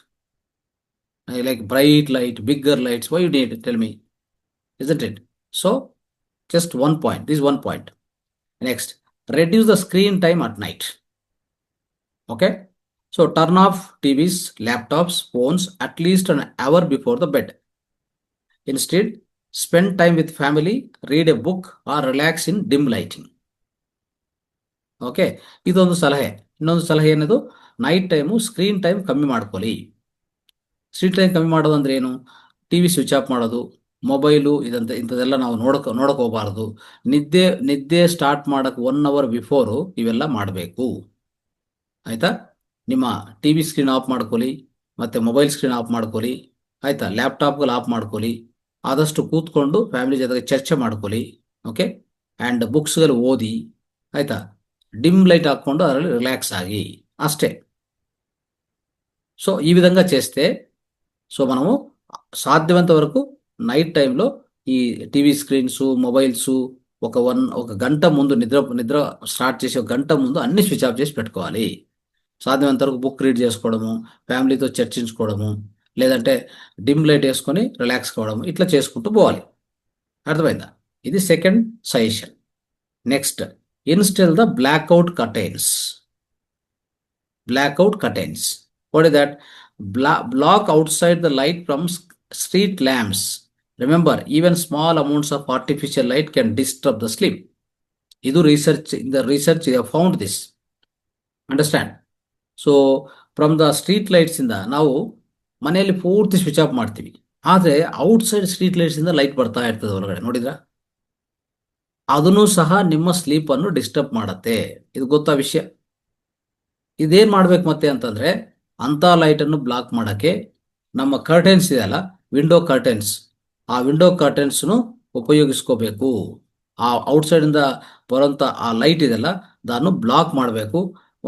Like bright light, bigger lights, why you need it? Tell me, isn't it? So just one point. This is one point. Next, reduce the screen time at night. Okay, so turn off TVs, laptops, phones at least an hour before the bed. Instead, spend time with family, read a book or relax in dim lighting. Okay, ಇದೊಂದು ಸಲಹೆ. ಇನ್ನೊಂದು ಸಲಹೆ ಏನದು? Night time screen time ಕಮ್ಮಿ ಮಾಡ್ಕೊಳ್ಳಿ. Screen time ಕಮ್ಮಿ ಮಾಡೋದು ಅಂದ್ರೆ ಏನು? TV ಸ್ವಿಚ್ ಆಫ್ ಮಾಡೋದು, ಮೊಬೈಲು ಇಂಥದ್ದೆಲ್ಲ ನಾವು ನೋಡಕ್ಕೆ ಹೋಗಬಾರ್ದು. ನಿದ್ದೆ ಸ್ಟಾರ್ಟ್ ಮಾಡೋಕ್ಕೆ 1 hour ಬಿಫೋರು ಇವೆಲ್ಲ ಮಾಡಬೇಕು. ಆಯಿತಾ? ನಿಮ್ಮ TV ಸ್ಕ್ರೀನ್ ಆಫ್ ಮಾಡ್ಕೊಳ್ಳಿ, ಮತ್ತು ಮೊಬೈಲ್ ಸ್ಕ್ರೀನ್ ಆಫ್ ಮಾಡ್ಕೊಳ್ಳಿ. ಆಯಿತಾ? ಲ್ಯಾಪ್ಟಾಪ್ಗಳು ಆಫ್ ಮಾಡ್ಕೊಳ್ಳಿ. ಆದಷ್ಟು ಕೂತ್ಕೊಂಡು ಫ್ಯಾಮಿಲಿ ಜೊತೆಗೆ ಚರ್ಚೆ ಮಾಡ್ಕೊಳ್ಳಿ. ಓಕೆ, ಆ್ಯಂಡ್ ಬುಕ್ಸ್ಗಳು ಓದಿ. ಆಯಿತಾ? డిమ్ లైట్ ಹಾಕ್ಕೊಂಡು ಅದರಲ್ಲಿ రిలాక్స్ ఆగి, అಷ್ಟే. సో ఈ విధంగా చేస్తే, సో మనము సాధ్యమైనంత వరకు నైట్ టైంలో ఈ టీవీ స్క్రీన్స్, మొబైల్స్ ఒక గంట ముందు నిద్ర స్టార్ట్ చేసి ఒక గంట ముందు అన్ని స్విచ్ ఆఫ్ చేసి పెట్టుకోవాలి. సాధ్యమైనంత వరకు బుక్ రీడ్ చేసుకోవడము, ఫ్యామిలీతో చర్చించుకోవడము, లేదంటే డిమ్ లైట్ వేసుకొని రిలాక్స్ కావడము, ఇట్లా చేసుకుంటూ పోవాలి. అర్థమైందా? ఇది second suggestion. Next, install the blackout curtains. What is that? Block outside the light from street lamps. Remember, even small amounts of artificial light can disturb the sleep. In the research they have found this. Understand? So from the street lights ನಾವು ಮನೆಯಲ್ಲಿ ಪೂರ್ತಿ switch off ಮಾಡ್ತೀವಿ, ಆದರೆ outside street lights ಇಂದ light ಬರ್ತಾ ಇರ್ತದೆ ಹೊರಗಡೆ. ನೋಡಿದ್ರಾ? ಅದನ್ನು ಸಹ ನಿಮ್ಮ ಸ್ಲೀಪ್ ಅನ್ನು ಡಿಸ್ಟರ್ಬ್ ಮಾಡತ್ತೆ. ಇದು ಗೊತ್ತಾ ವಿಷಯ? ಇದೇನ್ ಮಾಡ್ಬೇಕು ಮತ್ತೆ ಅಂತಂದ್ರೆ, ಅಂತ ಲೈಟ್ ಅನ್ನು ಬ್ಲಾಕ್ ಮಾಡಕ್ಕೆ ನಮ್ಮ ಕರ್ಟೆನ್ಸ್ ಇದೆಯಲ್ಲ, ವಿಂಡೋ ಕರ್ಟೆನ್ಸ್, ಆ ವಿಂಡೋ ಕರ್ಟೆನ್ಸ್ನು ಉಪಯೋಗಿಸ್ಕೋಬೇಕು. ಆ ಔಟ್ಸೈಡ್ ಇಂದ ಬರೋಂಥ ಆ ಲೈಟ್ ಇದೆಯಲ್ಲ, ಅದನ್ನು ಬ್ಲಾಕ್ ಮಾಡಬೇಕು.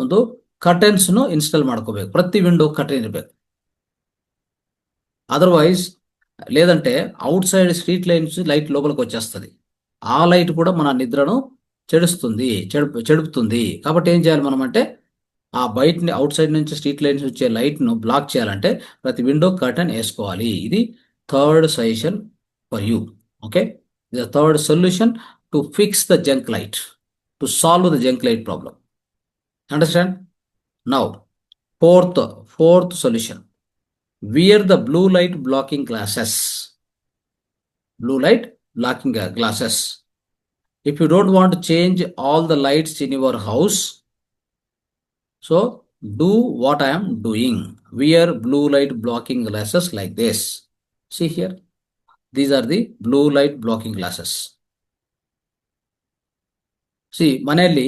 ಒಂದು ಕರ್ಟನ್ಸ್ನು ಇನ್ಸ್ಟಾಲ್ ಮಾಡ್ಕೋಬೇಕು. ಪ್ರತಿ ವಿಂಡೋ ಕರ್ಟನ್ ಇರಬೇಕು. అదర్వైజ్ లేదంటే out side street lines light లోపలికి వచ్చేస్తుంది. ఆ లైట్ కూడా మన నిద్రను చెడుపుతుంది. కాబట్టి ఏం చేయాలి మనం అంటే ఆ బయటని అవుట్ సైడ్ నుంచి స్ట్రీట్ లైన్స్ వచ్చే లైట్ను బ్లాక్ చేయాలంటే ప్రతి విండో కర్టన్ వేసుకోవాలి. ఇది third suggestion for you. Okay, the third solution to fix the junk light, to solve the junk light problem. Understand? Now fourth solution. Wear the blue light blocking glasses. Blue light blocking glasses. If you don't want to change all the lights in your house, so do what I am doing. Wear blue light blocking glasses like this. See here. These are the blue light blocking glasses. See, ಮನೆಯಲ್ಲಿ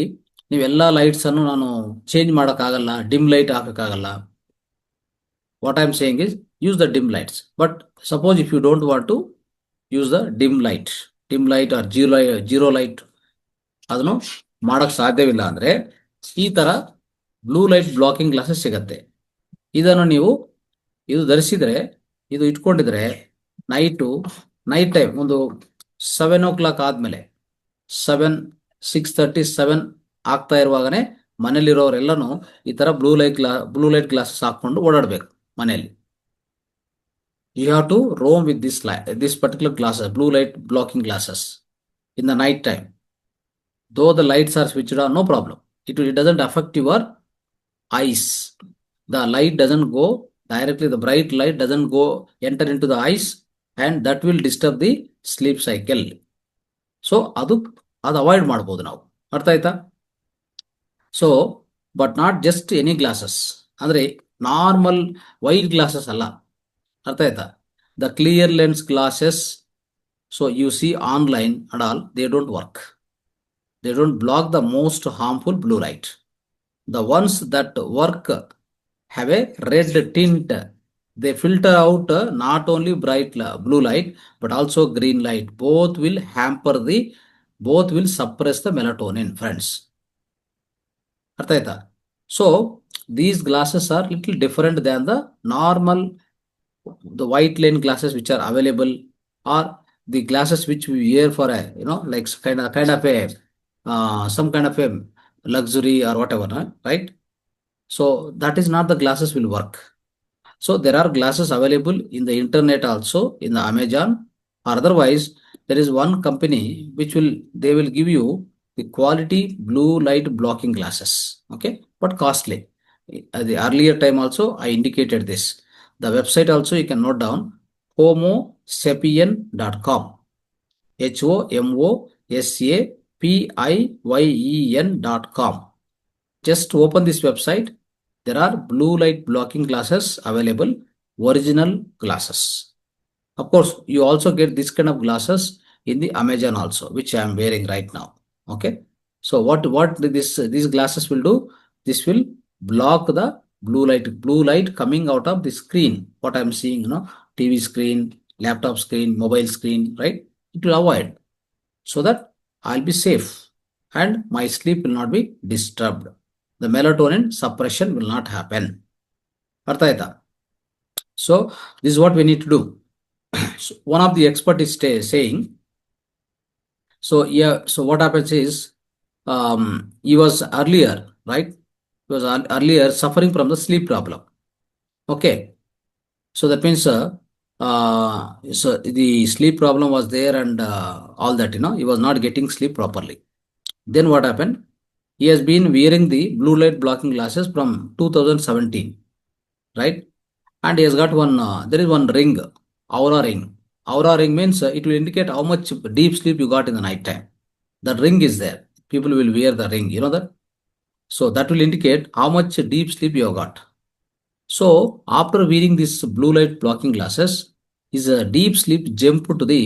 ನೀವೆಲ್ಲ lights ಅನ್ನು ನಾನು change ಮಾಡೋಕ್ಕಾಗಲ್ಲ, dim light ಹಾಕೋಕ್ಕಾಗಲ್ಲ. What I am saying is use the dim lights. But suppose if you don't want to use the dim light or zero light, ಅದನ್ನು ಮಾಡಕ್ ಸಾಧ್ಯವಿಲ್ಲ ಅಂದ್ರೆ ಈ ತರ ಬ್ಲೂ ಲೈಟ್ ಬ್ಲಾಕಿಂಗ್ ಗ್ಲಾಸಸ್ ಸಿಗತ್ತೆ. ಇದನ್ನು ನೀವು ಇದು ಧರಿಸಿದ್ರೆ, ಇದು ಇಟ್ಕೊಂಡಿದ್ರೆ ನೈಟ್ ಟೈಮ್ ಒಂದು 7 o'clock ಆದ್ಮೇಲೆ 6:30 ಆಗ್ತಾ ಇರುವಾಗನೇ ಮನೇಲಿರೋರೆಲ್ಲನೂ ಈ ತರ ಬ್ಲೂ ಲೈಟ್ ಗ್ಲಾಸಸ್ ಹಾಕೊಂಡು ಓಡಾಡ್ಬೇಕು ಮನೆಯಲ್ಲಿ. You have to roam with this particular glasses, blue light blocking glasses in the night time. Though the lights are switched on, no problem. It doesn't affect your eyes. The light doesn't go directly, the bright light doesn't go enter into the eyes, and that will disturb the sleep cycle. So ಅದು avoid ಮಾಡ್ಬೋದು ನಾವು. ಅರ್ಥ ಆಯ್ತಾ? So but not just any glasses, ಅಂದ್ರೆ normal white glasses ಅಲ್ಲ. ಅರ್ಥ ಆಯ್ತಾ? The clear lens glasses, so U C online and all, they don't work. They don't block the most harmful blue light. The ones that work have a red tint. They filter out not only bright blue light but also green light. Both will suppress the melatonin, friends. Artha aita? So these glasses are little different than the normal, the white lens glasses which are available, or the glasses which we wear for a, like kind of a some kind of a luxury or whatever, right? So that is not the glasses will work. So there are glasses available in the internet also, in the Amazon, or otherwise there is one company which they will give you the quality blue light blocking glasses, okay, but costly. At the earlier time also I indicated this. The website also you can note down, homosapien.com, HOMOSAPIYEN.com. Just open this website. There are blue light blocking glasses available, original glasses. Of course, you also get this kind of glasses in the Amazon also, which I am wearing right now. Okay. So what these glasses will do? This will block the blue light coming out of the screen. What I am seeing, TV screen, laptop screen, mobile screen, right? It will avoid, so that I'll be safe and my sleep will not be disturbed. The melatonin suppression will not happen. Artha aita? So this is what we need to do. So one of the expert is saying, so what happens is, he was earlier, right? He was earlier suffering from the sleep problem. Okay. So that means so the sleep problem was there, and all that, he was not getting sleep properly. Then what happened? He has been wearing the blue light blocking glasses from 2017, right? And he has got one, there is one ring, Aura ring. Aura ring means it will indicate how much deep sleep you got in the night time. That ring is there. People will wear the ring, you know that? So that will indicate how much deep sleep you have got. So after wearing this blue light blocking glasses, his deep sleep jumped to the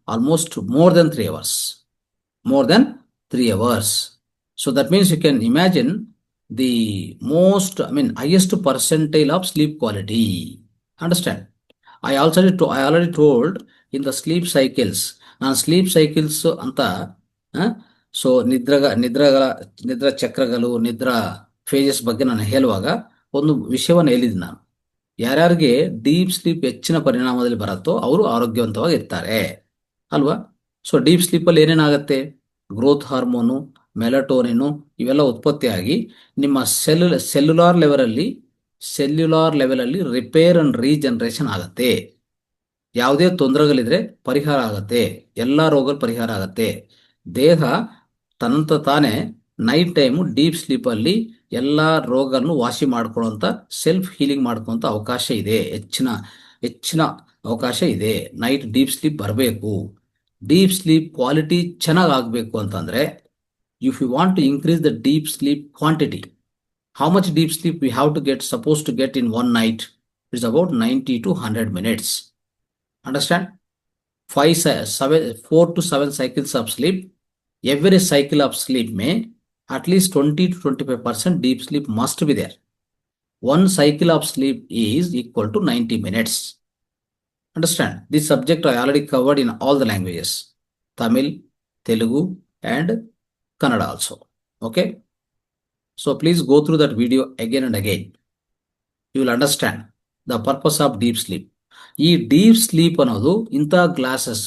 almost more than 3 hours. More than 3 hours. So that means you can imagine the highest percentile of sleep quality. Understand? I already told in the sleep cycles. Now sleep cycles anta, so nidra chakragalu, nidra ಫೇಜಸ್ ಬಗ್ಗೆ ನಾನು ಹೇಳುವಾಗ ಒಂದು ವಿಷಯವನ್ನು ಹೇಳಿದ್ದೀನಿ ನಾನು. ಯಾರ್ಯಾರಿಗೆ deep sleep ಹೆಚ್ಚಿನ ಪರಿಣಾಮದಲ್ಲಿ ಬರುತ್ತೋ ಅವರು ಆರೋಗ್ಯವಂತವಾಗಿ ಇರ್ತಾರೆ ಅಲ್ವಾ. ಸೊ ಡೀಪ್ ಸ್ಲೀಪಲ್ಲಿ ಏನೇನಾಗುತ್ತೆ, ಗ್ರೋತ್ ಹಾರ್ಮೋನು, ಮೆಲಟೋನಿನು ಇವೆಲ್ಲ ಉತ್ಪತ್ತಿಯಾಗಿ ನಿಮ್ಮ ಸೆಲ್ಯುಲಾರ್ ಲೆವೆಲಲ್ಲಿ ರಿಪೇರ್ ಅಂಡ್ ರೀಜನರೇಷನ್ ಆಗುತ್ತೆ. ಯಾವುದೇ ತೊಂದರೆಗಳಿದ್ರೆ ಪರಿಹಾರ ಆಗುತ್ತೆ, ಎಲ್ಲ ರೋಗಗಳು ಪರಿಹಾರ ಆಗುತ್ತೆ. ದೇಹ ತಾನೇ ನೈಟ್ ಟೈಮು ಡೀಪ್ ಸ್ಲೀಪಲ್ಲಿ ಎಲ್ಲ ರೋಗಗಳನ್ನು ವಾಸಿ ಮಾಡ್ಕೊಳ್ಳೋಂಥ ಸೆಲ್ಫ್ ಹೀಲಿಂಗ್ ಮಾಡ್ಕೊಳ್ಳೋಂಥ ಅವಕಾಶ ಇದೆ, ಹೆಚ್ಚಿನ ಅವಕಾಶ ಇದೆ. ನೈಟ್ ಡೀಪ್ ಸ್ಲೀಪ್ ಬರಬೇಕು. ಡೀಪ್ ಸ್ಲೀಪ್ ಕ್ವಾಲಿಟಿ ಚೆನ್ನಾಗಿ ಆಗಬೇಕು ಅಂತಂದರೆ, if you want to increase the deep sleep quantity, how much deep sleep we have to get, supposed to get in one night? It's about 90 to 100 minutes. Understand? 4 to 7 cycles of sleep. Every cycle of sleep may at least 20 to 25% deep sleep must be there. One cycle of sleep is equal to 90 minutes. Understand? This subject I already covered in all the languages, Tamil, Telugu and Kannada also. Okay? So please go through that video again and again. You will understand the purpose of deep sleep. ಈ deep sleep ಅನ್ನೋದು ಇಂಥ glasses,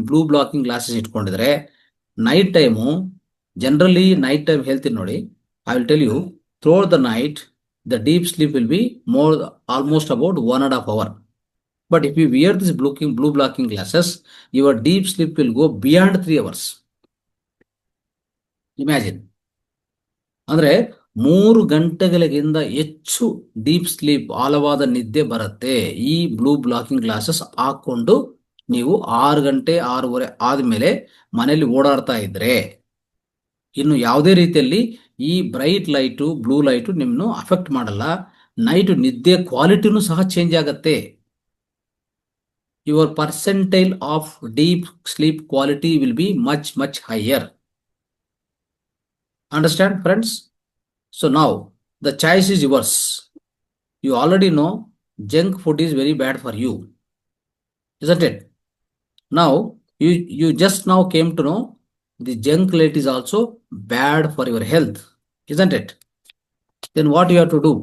blue blocking glasses ಇಟ್ಕೊಂಡಿದ್ರೆ night time, generally night time ಹೇಳ್ತೀನಿ ನೋಡಿ, I will tell you, throughout the night the deep sleep will be almost about 1.5 hours. But if you wear this blue blocking glasses, your deep sleep will go beyond 3 hours. Imagine. ಅಂದ್ರೆ 3 ಗಂಟೆಗಳಿಗಿಂತ ಹೆಚ್ಚು deep sleep, ಆಳವಾದ ನಿದ್ದೆ ಬರುತ್ತೆ ಈ blue blocking glasses ಹಾಕೊಂಡು ನೀವು 6 ಗಂಟೆ 6:30 ಆದ್ಮೇಲೆ ಮನೆಯಲ್ಲಿ ಓಡಾಡ್ತಾ ಇದ್ರೆ. ಇನ್ನು ಯಾವುದೇ ರೀತಿಯಲ್ಲಿ ಈ ಬ್ರೈಟ್ ಲೈಟು, ಬ್ಲೂ ಲೈಟು ನಿಮ್ಮನ್ನು ಅಫೆಕ್ಟ್ ಮಾಡಲ್ಲ. ನೈಟ್ ನಿದ್ದೆ ಕ್ವಾಲಿಟಿನೂ ಸಹ ಚೇಂಜ್ ಆಗುತ್ತೆ. Your percentile of deep sleep quality will be much higher. Understand, friends? So now the choice is yours. You already know junk food is very bad for you, isn't it? Now you just now came to know the junk light is also bad for your health, isn't it? Then what you have to do?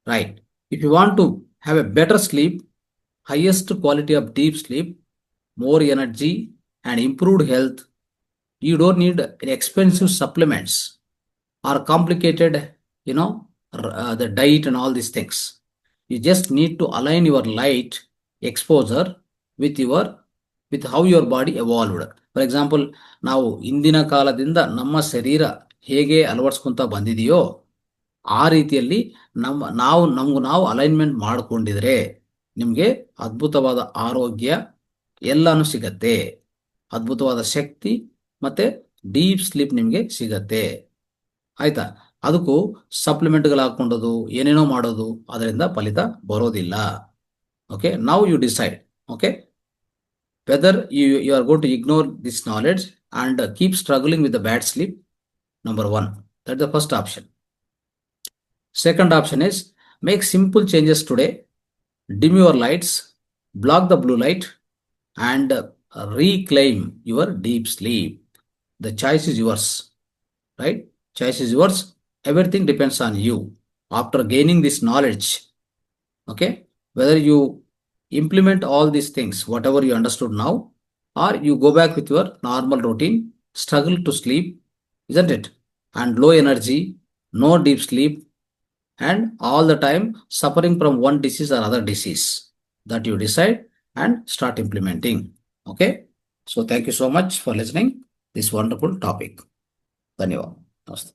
Right. If you want to have a better sleep, highest quality of deep sleep, more energy and improved health, you don't need expensive supplements or complicated, the diet and all these things. You just need to align your light exposure with how your body evolved. For example, ನಾವು ಇಂದಿನ ಕಾಲದಿಂದ ನಮ್ಮ ಶರೀರ ಹೇಗೆ ಅಳವಡಿಸ್ಕೊಂತ ಬಂದಿದೆಯೋ ಆ ರೀತಿಯಲ್ಲಿ ನಾವು alignment ಮಾಡಿಕೊಂಡಿದ್ರೆ ನಿಮಗೆ ಅದ್ಭುತವಾದ ಆರೋಗ್ಯ ಎಲ್ಲಾನು ಸಿಗತ್ತೆ, ಅದ್ಭುತವಾದ ಶಕ್ತಿ ಮತ್ತೆ ಡೀಪ್ ಸ್ಲೀಪ್ ನಿಮಗೆ ಸಿಗತ್ತೆ. ಆಯ್ತಾ? ಅದಕ್ಕೂ ಸಪ್ಲಿಮೆಂಟ್ಗಳು ಹಾಕೊಂಡೋದು, ಏನೇನೋ ಮಾಡೋದು, ಅದರಿಂದ ಫಲಿತ ಬರೋದಿಲ್ಲ. Okay, now you decide, okay, whether you are going to ignore this knowledge and keep struggling with the bad sleep. Number 1, that's the first option. Second option is make simple changes today. Dim your lights, block the blue light and reclaim your deep sleep. The choice is yours, right? Choice is yours. Everything depends on you. After gaining this knowledge, okay, whether you implement all these things, whatever you understood now, or you go back with your normal routine, struggle to sleep, isn't it? And low energy, no deep sleep, and all the time suffering from one disease or other disease, that you decide and start implementing. Okay, so thank you so much for listening this wonderful topic. Dhanyawad. Namaste.